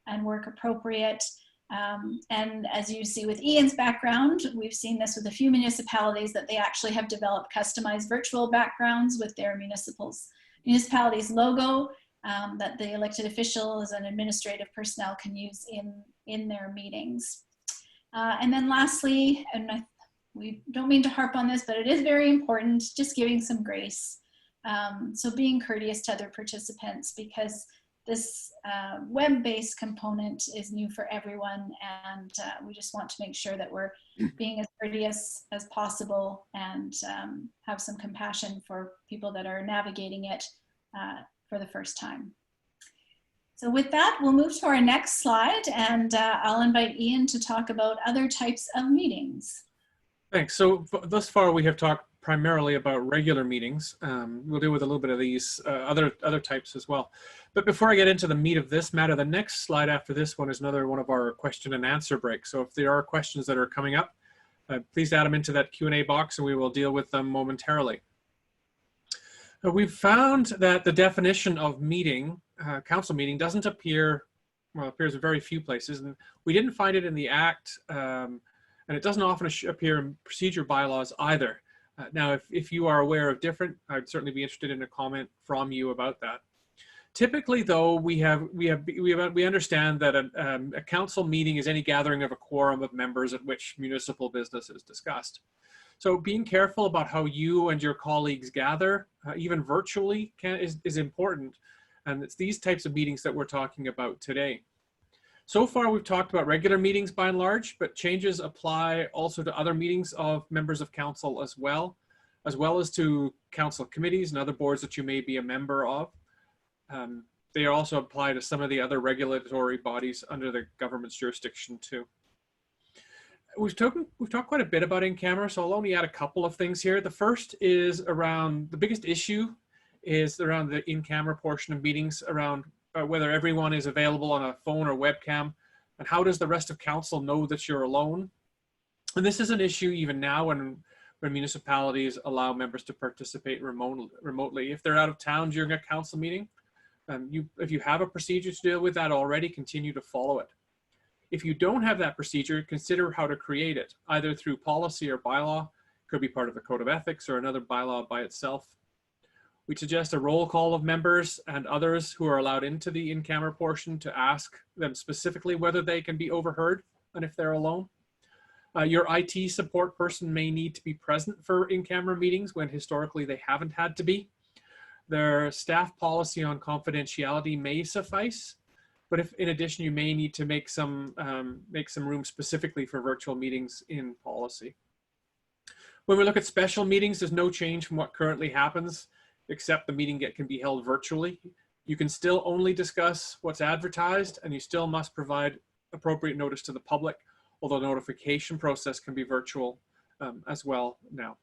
and work appropriate. And as you see with Ian's background, we've seen this with a few municipalities that they actually have developed customized virtual backgrounds with their municipality's logo that the elected officials and administrative personnel can use in their meetings. And then lastly, and we don't mean to harp on this, but it is very important, just giving some grace. So being courteous to other participants, because this web-based component is new for everyone, and we just want to make sure that we're being as courteous as possible and have some compassion for people that are navigating it for the first time. So with that, we'll move to our next slide, and I'll invite Ian to talk about other types of meetings. Thanks. So thus far, we have talked primarily about regular meetings. We'll deal with a little bit of these other types as well. But before I get into the meat of this matter, the next slide after this one is another one of our question and answer breaks. So if there are questions that are coming up, please add them into that Q&A box and we will deal with them momentarily. We've found that the definition of meeting, council meeting, doesn't appear, well, it appears in very few places, and we didn't find it in the Act, and it doesn't often appear in procedure bylaws either. Now, if you are aware of different, I'd certainly be interested in a comment from you about that. Typically, though, we understand that a council meeting is any gathering of a quorum of members at which municipal business is discussed. So being careful about how you and your colleagues gather, even virtually, is important. And it's these types of meetings that we're talking about today. So far, we've talked about regular meetings by and large, but changes apply also to other meetings of members of council as well as to council committees and other boards that you may be a member of. They also apply to some of the other regulatory bodies under the government's jurisdiction too. We've talked quite a bit about in-camera, so I'll only add a couple of things here. The first is around, the biggest issue is around the in-camera portion of meetings, around whether everyone is available on a phone or webcam, and how does the rest of council know that you're alone? And this is an issue even now when municipalities allow members to participate remotely. If they're out of town during a council meeting, if you have a procedure to deal with that already, continue to follow it. If you don't have that procedure, consider how to create it, either through policy or bylaw. Could be part of a code of ethics or another bylaw by itself. We suggest a roll call of members and others who are allowed into the in-camera portion to ask them specifically whether they can be overheard and if they're alone. Your IT support person may need to be present for in-camera meetings when historically they haven't had to be. Their staff policy on confidentiality may suffice, but if in addition you may need to make some room specifically for virtual meetings in policy. When we look at special meetings, there's no change from what currently happens, except the meeting can be held virtually. You can still only discuss what's advertised, and you still must provide appropriate notice to the public, although the notification process can be virtual as well now.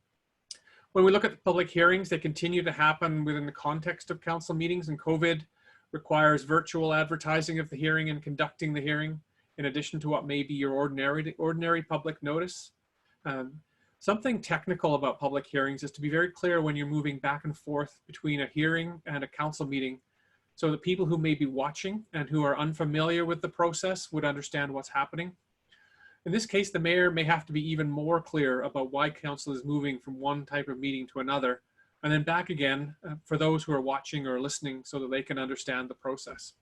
When we look at the public hearings, they continue to happen within the context of council meetings, and COVID requires virtual advertising of the hearing and conducting the hearing, in addition to what may be your ordinary public notice. Something technical about public hearings is to be very clear when you're moving back and forth between a hearing and a council meeting, so that people who may be watching and who are unfamiliar with the process would understand what's happening. In this case, the mayor may have to be even more clear about why council is moving from one type of meeting to another, and then back again for those who are watching or listening so that they can understand the process.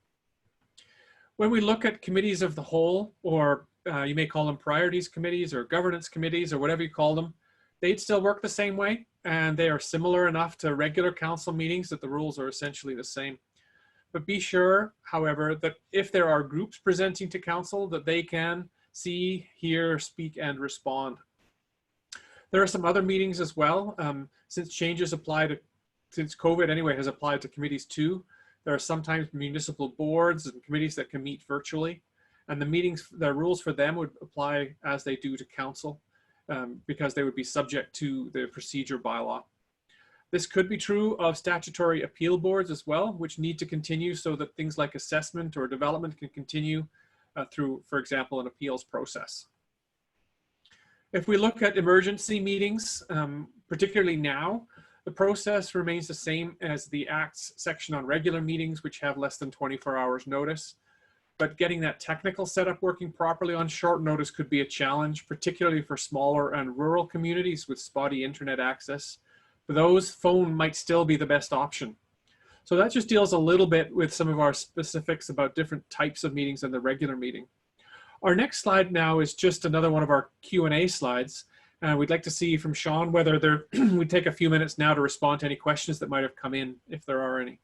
When we look at committees of the whole, or you may call them priorities committees or governance committees or whatever you call them, they'd still work the same way, and they are similar enough to regular council meetings that the rules are essentially the same. But be sure, however, that if there are groups presenting to council, that they can see, hear, speak, and respond. There are some other meetings as well. Since changes apply to, since COVID anyway has applied to committees too, there are sometimes municipal boards and committees that can meet virtually, and the meetings, the rules for them would apply as they do to council, because they would be subject to the procedure bylaw. This could be true of statutory appeal boards as well, which need to continue so that things like assessment or development can continue through, for example, an appeals process. If we look at emergency meetings, particularly now, the process remains the same as the Act's section on regular meetings, which have less than 24 hours notice. But getting that technical setup working properly on short notice could be a challenge, particularly for smaller and rural communities with spotty internet access. For those, phone might still be the best option. So that just deals a little bit with some of our specifics about different types of meetings and the regular meeting. Our next slide now is just another one of our Q&A slides. We'd like to see from Sean whether we'd take a few minutes now to respond to any questions that might have come in, if there are any.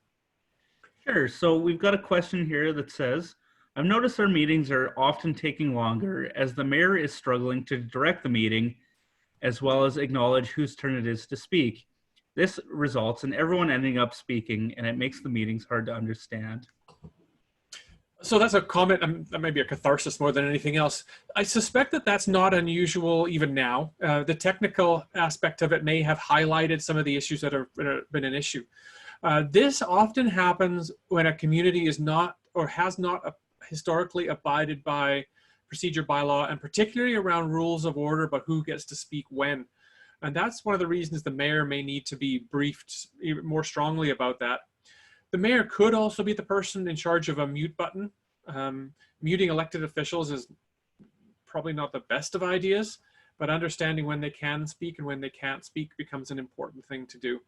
Sure. So we've got a question here that says, I've noticed our meetings are often taking longer as the mayor is struggling to direct the meeting as well as acknowledge whose turn it is to speak. This results in everyone ending up speaking, and it makes the meetings hard to understand. So that's a comment, that may be a catharsis more than anything else. I suspect that that's not unusual even now. The technical aspect of it may have highlighted some of the issues that have been an issue. This often happens when a community is not or has not historically abided by procedure bylaw, and particularly around rules of order about who gets to speak when. And that's one of the reasons the mayor may need to be briefed even more strongly about that. The mayor could also be the person in charge of a mute button. Muting elected officials is probably not the best of ideas, but understanding when they can speak and when they can't speak becomes an important thing to do.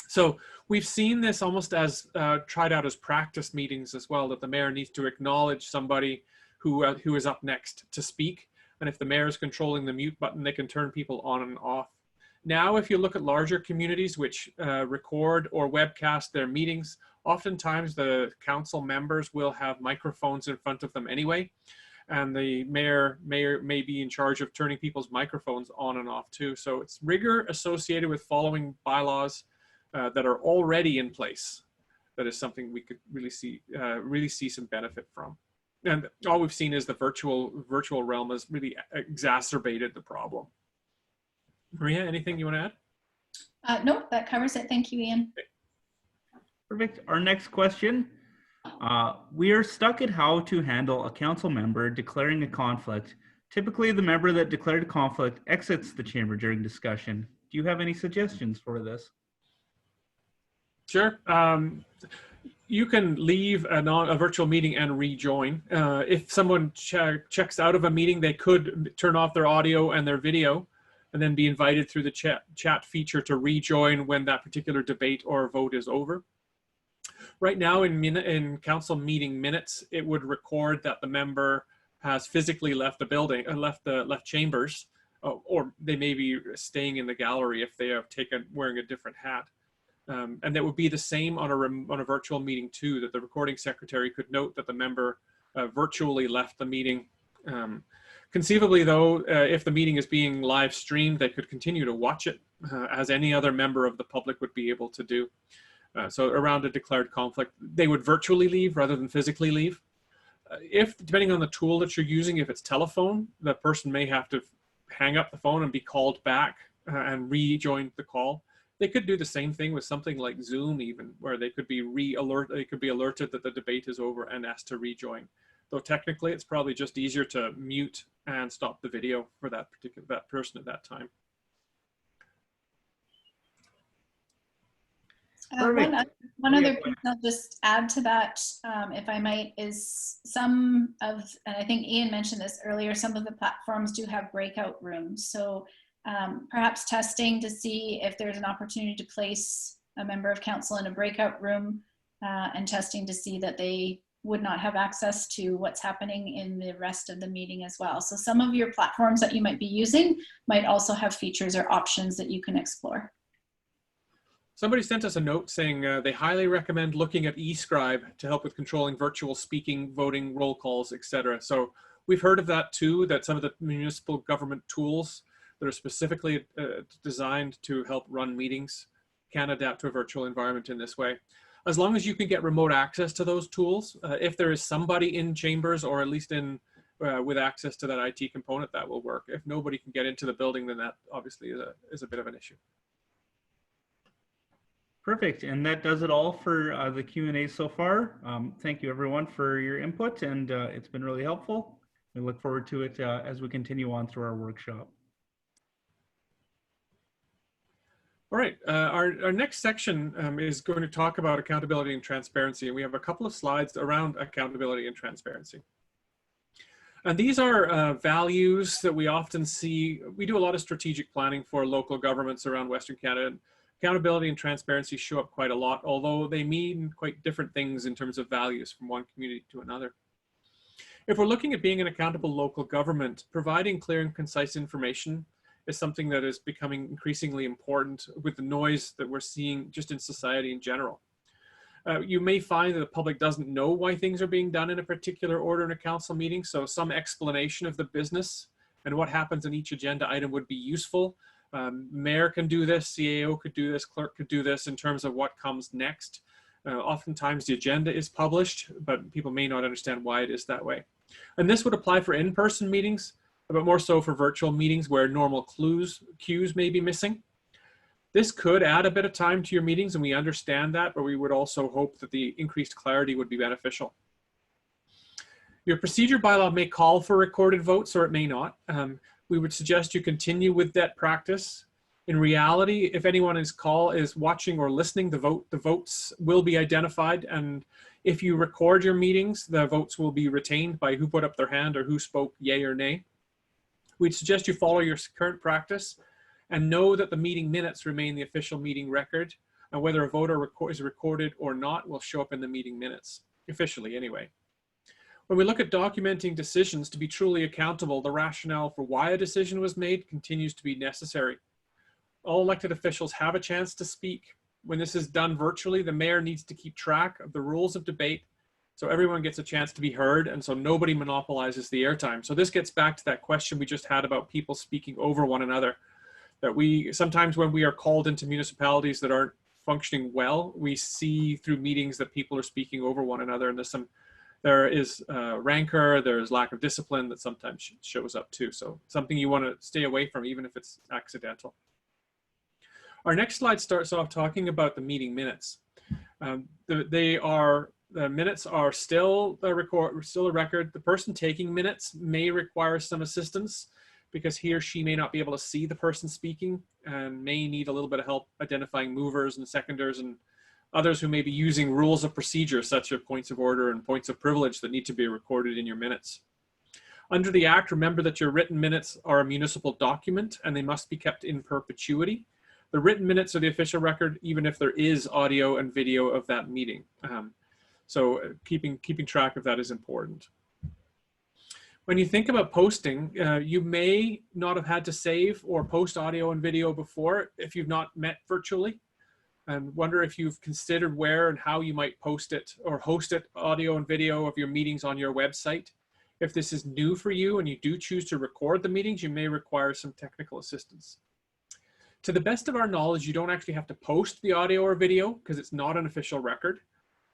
So we've seen this almost as tried out as practice meetings as well, that the mayor needs to acknowledge somebody who is up next to speak. And if the mayor is controlling the mute button, they can turn people on and off. Now, if you look at larger communities which record or webcast their meetings, oftentimes the council members will have microphones in front of them anyway. And the mayor may be in charge of turning people's microphones on and off too. So it's rigor associated with following bylaws that are already in place. That is something we could really see some benefit from. And all we've seen is the virtual realm has really exacerbated the problem. Maria, anything you want to add? No, that covers it. Thank you, Ian. Perfect. Our next question. We are stuck at how to handle a council member declaring a conflict. Typically, the member that declared a conflict exits the chamber during discussion. Do you have any suggestions for this? Sure. You can leave a virtual meeting and rejoin. If someone checks out of a meeting, they could turn off their audio and their video and then be invited through the chat feature to rejoin when that particular debate or vote is over. Right now in council meeting minutes, it would record that the member has physically left the building and left chambers, or they may be staying in the gallery if they have wearing a different hat. And that would be the same on a virtual meeting too, that the recording secretary could note that the member virtually left the meeting. Conceivably though, if the meeting is being live streamed, they could continue to watch it as any other member of the public would be able to do. So around a declared conflict, they would virtually leave rather than physically leave. If, depending on the tool that you're using, if it's telephone, the person may have to hang up the phone and be called back and rejoin the call. They could do the same thing with something like Zoom even, where they could be alerted that the debate is over and asked to rejoin. Though technically it's probably just easier to mute and stop the video for that person at that time. One other piece I'll just add to that, if I might, is and I think Ian mentioned this earlier, some of the platforms do have breakout rooms. So perhaps testing to see if there's an opportunity to place a member of council in a breakout room and testing to see that they would not have access to what's happening in the rest of the meeting as well. So some of your platforms that you might be using might also have features or options that you can explore. Somebody sent us a note saying they highly recommend looking at eScribe to help with controlling virtual speaking, voting, roll calls, etc. So we've heard of that too, that some of the municipal government tools that are specifically designed to help run meetings can adapt to a virtual environment in this way. As long as you can get remote access to those tools, if there is somebody in chambers or at least with access to that IT component, that will work. If nobody can get into the building, then that obviously is a bit of an issue. Perfect, and that does it all for the Q&A so far. Thank you everyone for your input, and it's been really helpful. We look forward to it as we continue on through our workshop. All right, our next section is going to talk about accountability and transparency, and we have a couple of slides around accountability and transparency. And these are values that we often see. We do a lot of strategic planning for local governments around Western Canada. Accountability and transparency show up quite a lot, although they mean quite different things in terms of values from one community to another. If we're looking at being an accountable local government, providing clear and concise information is something that is becoming increasingly important with the noise that we're seeing just in society in general. You may find that the public doesn't know why things are being done in a particular order in a council meeting, so some explanation of the business and what happens in each agenda item would be useful. Mayor can do this, CAO could do this, clerk could do this in terms of what comes next. Oftentimes the agenda is published, but people may not understand why it is that way. And this would apply for in-person meetings, but more so for virtual meetings where normal cues may be missing. This could add a bit of time to your meetings, and we understand that, but we would also hope that the increased clarity would be beneficial. Your procedure bylaw may call for recorded votes, or it may not. We would suggest you continue with that practice. In reality, if anyone is watching or listening, the votes will be identified, and if you record your meetings, the votes will be retained by who put up their hand or who spoke yay or nay. We'd suggest you follow your current practice and know that the meeting minutes remain the official meeting record, and whether a vote is recorded or not will show up in the meeting minutes, officially anyway. When we look at documenting decisions to be truly accountable, the rationale for why a decision was made continues to be necessary. All elected officials have a chance to speak. When this is done virtually, the mayor needs to keep track of the rules of debate so everyone gets a chance to be heard and so nobody monopolizes the airtime. So this gets back to that question we just had about people speaking over one another. That sometimes when we are called into municipalities that aren't functioning well, we see through meetings that people are speaking over one another, and there is rancor, there's lack of discipline that sometimes shows up too. So something you want to stay away from, even if it's accidental. Our next slide starts off talking about the meeting minutes. The minutes are still a record. The person taking minutes may require some assistance because he or she may not be able to see the person speaking and may need a little bit of help identifying movers and seconders and others who may be using rules of procedure such as points of order and points of privilege that need to be recorded in your minutes. Under the Act, remember that your written minutes are a municipal document and they must be kept in perpetuity. The written minutes are the official record, even if there is audio and video of that meeting. So keeping track of that is important. When you think about posting, you may not have had to save or post audio and video before if you've not met virtually. And wonder if you've considered where and how you might post it or host it, audio and video of your meetings on your website. If this is new for you and you do choose to record the meetings, you may require some technical assistance. To the best of our knowledge, you don't actually have to post the audio or video because it's not an official record,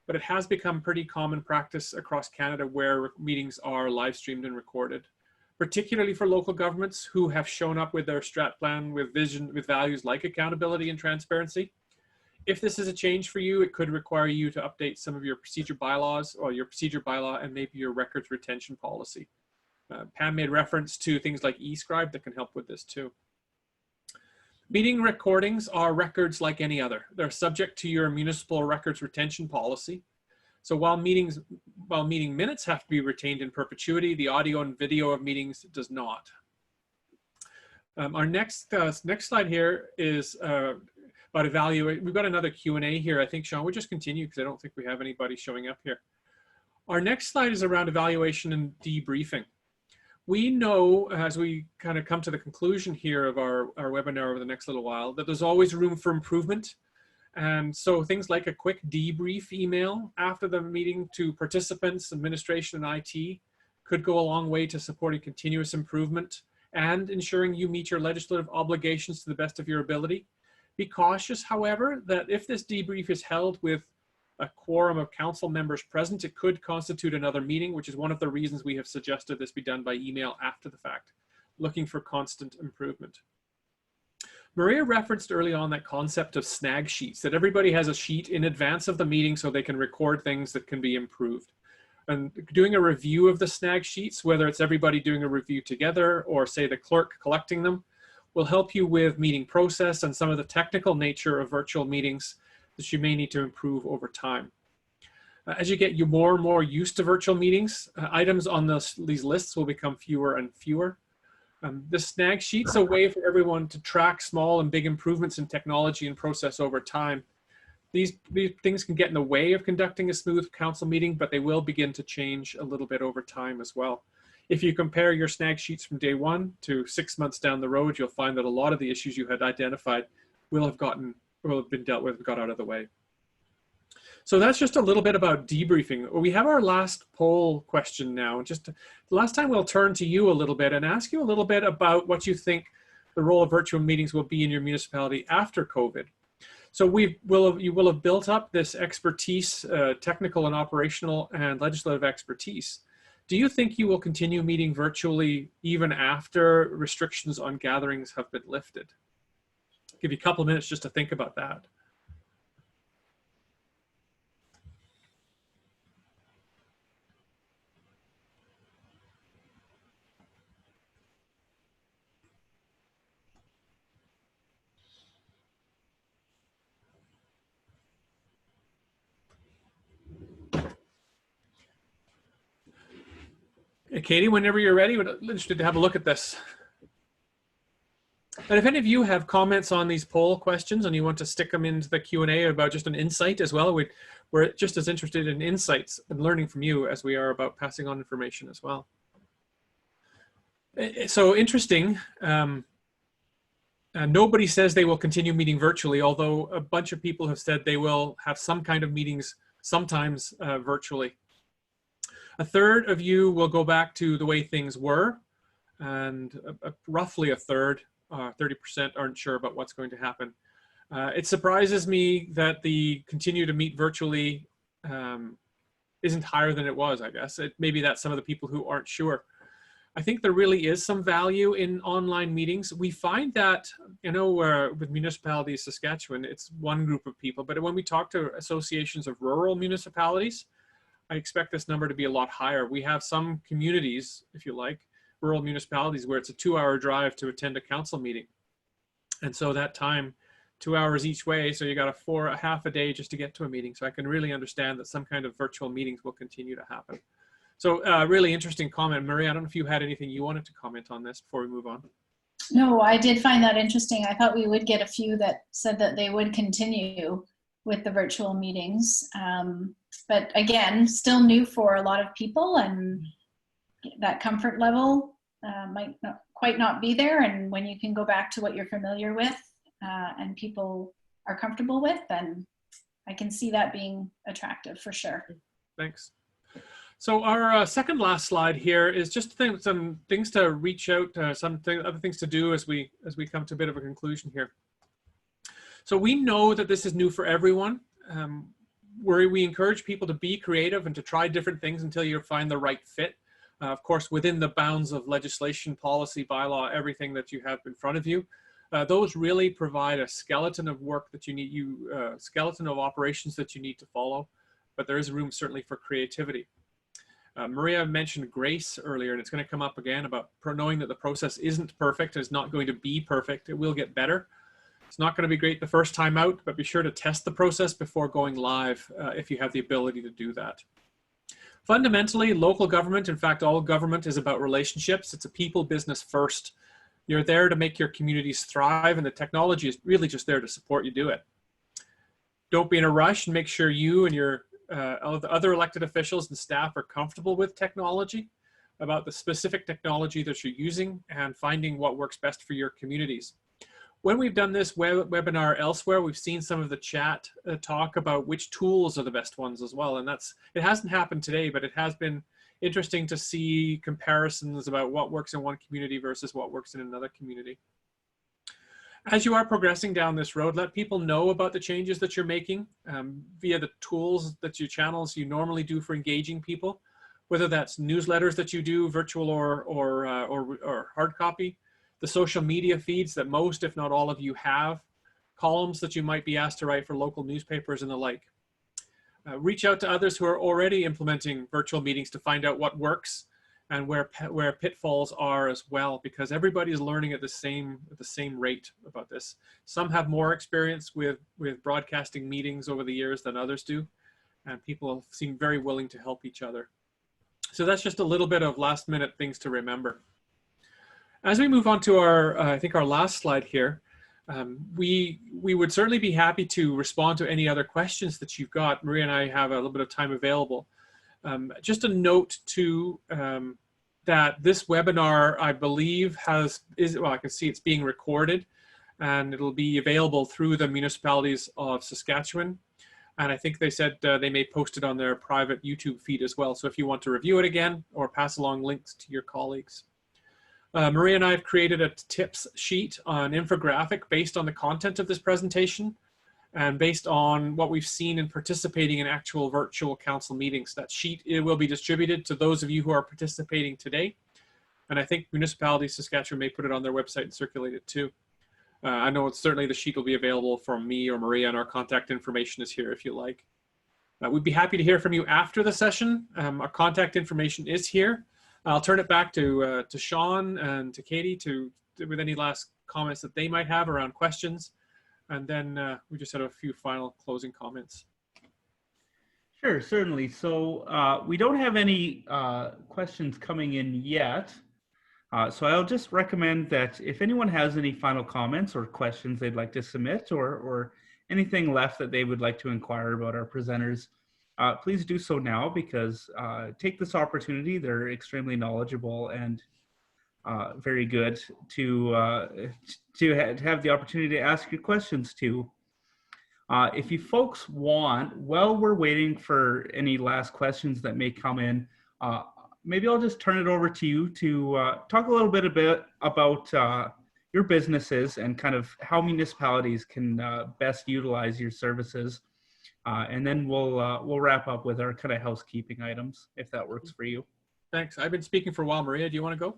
but it has become pretty common practice across Canada where meetings are live streamed and recorded, particularly for local governments who have shown up with their strat plan with vision, with values like accountability and transparency. If this is a change for you, it could require you to update some of your procedure bylaws or your procedure bylaw and maybe your records retention policy. Pam made reference to things like eScribe that can help with this too. Meeting recordings are records like any other. They're subject to your municipal records retention policy. So while meeting minutes have to be retained in perpetuity, the audio and video of meetings does not. Our next slide here is about evaluate. We've got another Q&A here. I think, Sean, we'll just continue because I don't think we have anybody showing up here. Our next slide is around evaluation and debriefing. We know, as we kind of come to the conclusion here of our webinar over the next little while, that there's always room for improvement. And so things like a quick debrief email after the meeting to participants, administration, and IT could go a long way to supporting continuous improvement and ensuring you meet your legislative obligations to the best of your ability. Be cautious, however, that if this debrief is held with a quorum of council members present, it could constitute another meeting, which is one of the reasons we have suggested this be done by email after the fact, looking for constant improvement. Maria referenced early on that concept of snag sheets, that everybody has a sheet in advance of the meeting so they can record things that can be improved. And doing a review of the snag sheets, whether it's everybody doing a review together or say the clerk collecting them, will help you with meeting process and some of the technical nature of virtual meetings that you may need to improve over time. As you get more and more used to virtual meetings, items on these lists will become fewer and fewer. The snag sheet's a way for everyone to track small and big improvements in technology and process over time. These things can get in the way of conducting a smooth council meeting, but they will begin to change a little bit over time as well. If you compare your snag sheets from day one to 6 months down the road, you'll find that a lot of the issues you had identified will have been dealt with and got out of the way. So that's just a little bit about debriefing. We have our last poll question now. Just the last time we'll turn to you a little bit and ask you a little bit about what you think the role of virtual meetings will be in your municipality after COVID. So you will have built up this expertise, technical and operational and legislative expertise. Do you think you will continue meeting virtually even after restrictions on gatherings have been lifted? I'll give you a couple of minutes just to think about that. Katie, whenever you're ready, we're interested to have a look at this. And if any of you have comments on these poll questions and you want to stick them into the Q&A about just an insight as well, we're just as interested in insights and learning from you as we are about passing on information as well. So interesting, nobody says they will continue meeting virtually, although a bunch of people have said they will have some kind of meetings sometimes virtually. A third of you will go back to the way things were, and roughly a third, 30% aren't sure about what's going to happen. It surprises me that the continue to meet virtually isn't higher than it was, I guess. Maybe that's some of the people who aren't sure. I think there really is some value in online meetings. We find that, you know, with Municipalities Saskatchewan, it's one group of people, but when we talk to associations of rural municipalities, I expect this number to be a lot higher. We have some communities, if you like, rural municipalities where it's a 2-hour drive to attend a council meeting. And so that time, 2 hours each way, so you got a half a day just to get to a meeting. So I can really understand that some kind of virtual meetings will continue to happen. So really interesting comment. Marie, I don't know if you had anything you wanted to comment on this before we move on. No, I did find that interesting. I thought we would get a few that said that they would continue with the virtual meetings. But again, still new for a lot of people, and that comfort level might not quite not be there. And when you can go back to what you're familiar with and people are comfortable with, then I can see that being attractive for sure. Thanks. So our second last slide here is just some things to reach out, other things to do as we come to a bit of a conclusion here. So we know that this is new for everyone. Where we encourage people to be creative and to try different things until you find the right fit. Of course, within the bounds of legislation, policy, bylaw, everything that you have in front of you, those really provide a skeleton of work that you need, skeleton of operations that you need to follow. But there is room certainly for creativity. Maria mentioned grace earlier, and it's going to come up again about knowing that the process isn't perfect, it's not going to be perfect, it will get better. It's not going to be great the first time out, but be sure to test the process before going live if you have the ability to do that. Fundamentally, local government, in fact, all government is about relationships. It's a people business first. You're there to make your communities thrive, and the technology is really just there to support you do it. Don't be in a rush, and make sure you and your other elected officials and staff are comfortable with technology, about the specific technology that you're using, and finding what works best for your communities. When we've done this webinar elsewhere, we've seen some of the chat talk about which tools are the best ones as well. And it hasn't happened today, but it has been interesting to see comparisons about what works in one community versus what works in another community. As you are progressing down this road, let people know about the changes that you're making via the tools channels you normally do for engaging people, whether that's newsletters that you do, virtual or hard copy, the social media feeds that most, if not all of you have, columns that you might be asked to write for local newspapers and the like. Reach out to others who are already implementing virtual meetings to find out what works and where pitfalls are as well, because everybody is learning at the same rate about this. Some have more experience with broadcasting meetings over the years than others do, and people seem very willing to help each other. So that's just a little bit of last minute things to remember. As we move on to our, I think our last slide here, we would certainly be happy to respond to any other questions that you've got. Maria and I have a little bit of time available. Just a note too, that this webinar, I believe well, I can see it's being recorded, and it'll be available through the Municipalities of Saskatchewan. And I think they said they may post it on their private YouTube feed as well. So if you want to review it again or pass along links to your colleagues. Maria and I have created a tips sheet on infographic based on the content of this presentation and based on what we've seen in participating in actual virtual council meetings. That sheet, it will be distributed to those of you who are participating today. And I think Municipalities Saskatchewan may put it on their website and circulate it too. I know certainly the sheet will be available from me or Maria, and our contact information is here if you like. We'd be happy to hear from you after the session. Our contact information is here. I'll turn it back to Sean and to Katie with any last comments that they might have around questions. And then we just had a few final closing comments. Sure, certainly. So we don't have any questions coming in yet. So I'll just recommend that if anyone has any final comments or questions they'd like to submit or anything left that they would like to inquire about our presenters, please do so now, because take this opportunity. They're extremely knowledgeable and very good to have the opportunity to ask you questions to. If you folks want, while we're waiting for any last questions that may come in, maybe I'll just turn it over to you to talk a little bit about your businesses and kind of how municipalities can best utilize your services. And then we'll wrap up with our kind of housekeeping items, if that works for you. Thanks. I've been speaking for a while. Maria, do you want to go?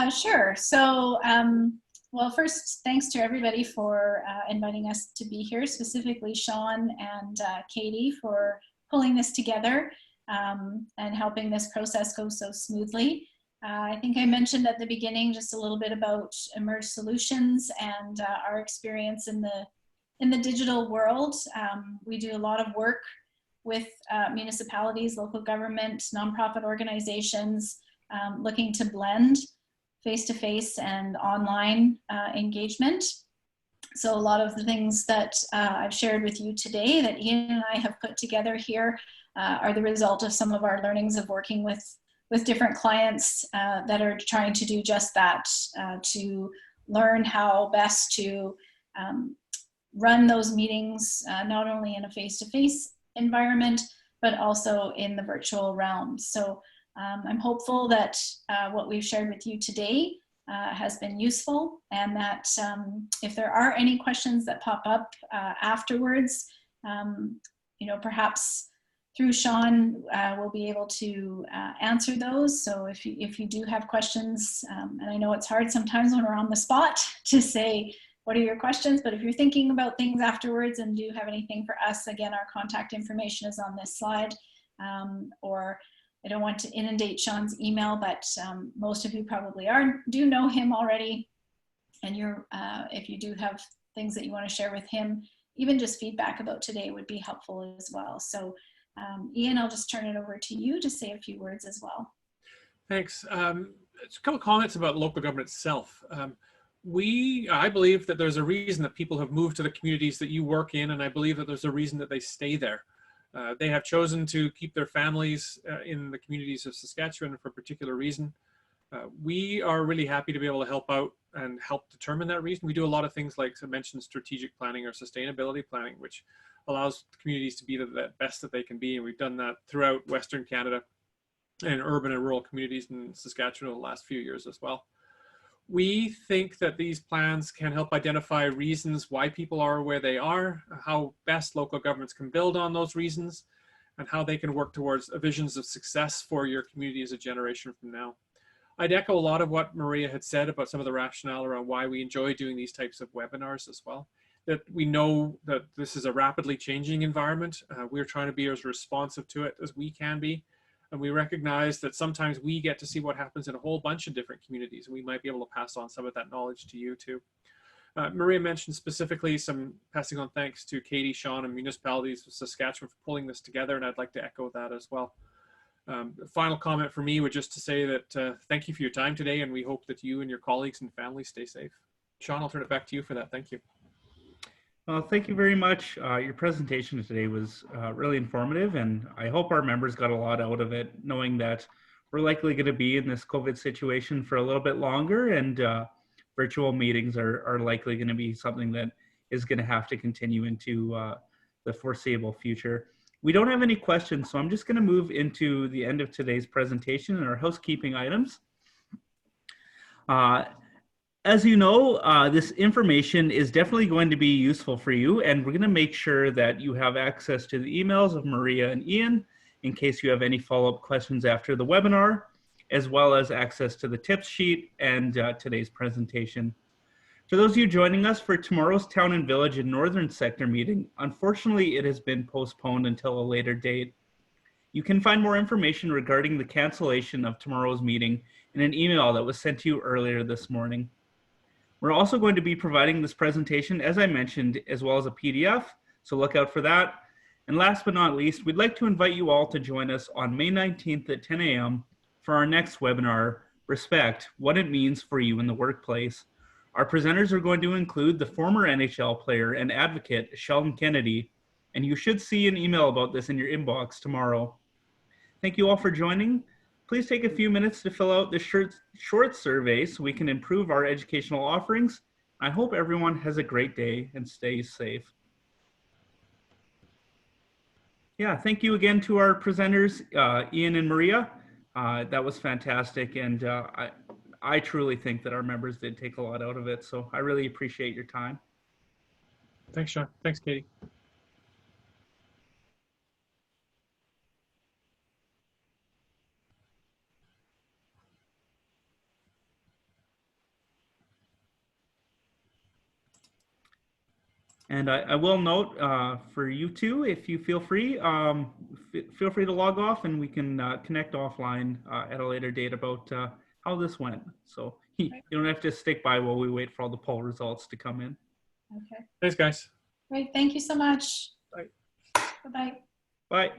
Sure. So, well, first, thanks to everybody for inviting us to be here, specifically Sean and Katie for pulling this together and helping this process go so smoothly. I think I mentioned at the beginning just a little bit about Emerge Solutions and our experience in the digital world. We do a lot of work with municipalities, local government, nonprofit organizations, looking to blend face-to-face and online engagement. So a lot of the things that I've shared with you today that Ian and I have put together here are the result of some of our learnings of working with different clients that are trying to do just that, to learn how best to run those meetings, not only in a face-to-face environment, but also in the virtual realm. So I'm hopeful that what we've shared with you today has been useful, and that if there are any questions that pop up afterwards, you know, perhaps through Sean, we'll be able to answer those. So if you do have questions, and I know it's hard sometimes when we're on the spot to say, what are your questions? But if you're thinking about things afterwards and do have anything for us, again, our contact information is on this slide. Or I don't want to inundate Sean's email, but most of you probably do know him already. And if you do have things that you want to share with him, even just feedback about today would be helpful as well. So Ian, I'll just turn it over to you to say a few words as well. Thanks. A couple of comments about local government itself. I believe that there's a reason that people have moved to the communities that you work in, and I believe that there's a reason that they stay there. They have chosen to keep their families in the communities of Saskatchewan for a particular reason. We are really happy to be able to help out and help determine that reason. We do a lot of things like I mentioned, strategic planning or sustainability planning, which allows communities to be the best that they can be. And we've done that throughout Western Canada and urban and rural communities in Saskatchewan over the last few years as well. We think that these plans can help identify reasons why people are where they are, how best local governments can build on those reasons, and how they can work towards visions of success for your community as a generation from now. I'd echo a lot of what Maria had said about some of the rationale around why we enjoy doing these types of webinars as well. That we know that this is a rapidly changing environment. We're trying to be as responsive to it as we can be. And we recognize that sometimes we get to see what happens in a whole bunch of different communities. We might be able to pass on some of that knowledge to you too. Maria mentioned specifically some passing on thanks to Katie, Sean, and Municipalities of Saskatchewan for pulling this together, and I'd like to echo that as well. The final comment for me would just to say that thank you for your time today, and we hope that you and your colleagues and families stay safe. Sean, I'll turn it back to you for that. Thank you. Well, thank you very much. Your presentation today was really informative, and I hope our members got a lot out of it, knowing that we're likely going to be in this COVID situation for a little bit longer, and virtual meetings are likely going to be something that is going to have to continue into the foreseeable future. We don't have any questions, so I'm just going to move into the end of today's presentation and our housekeeping items. As you know, this information is definitely going to be useful for you, and we're going to make sure that you have access to the emails of Maria and Ian in case you have any follow-up questions after the webinar, as well as access to the tips sheet and today's presentation. For those of you joining us for tomorrow's Town and Village and Northern Sector meeting, unfortunately it has been postponed until a later date. You can find more information regarding the cancellation of tomorrow's meeting in an email that was sent to you earlier this morning. We're also going to be providing this presentation, as I mentioned, as well as a PDF, so look out for that. And last but not least, we'd like to invite you all to join us on May 19th at 10 a.m. for our next webinar, Respect, What It Means for You in the Workplace. Our presenters are going to include the former NHL player and advocate, Sheldon Kennedy, and you should see an email about this in your inbox tomorrow. Thank you all for joining. Please take a few minutes to fill out this short survey so we can improve our educational offerings. I hope everyone has a great day and stays safe. Yeah, thank you again to our presenters, Ian and Maria. That was fantastic, and I truly think that our members did take a lot out of it, so I really appreciate your time. Thanks, Sean. Thanks, Katie. And I will note for you two, if you feel free to log off and we can connect offline at a later date about how this went. So you don't have to stick by while we wait for all the poll results to come in. Okay. Thanks, guys. Great. Thank you so much. Bye. Bye-bye. Bye.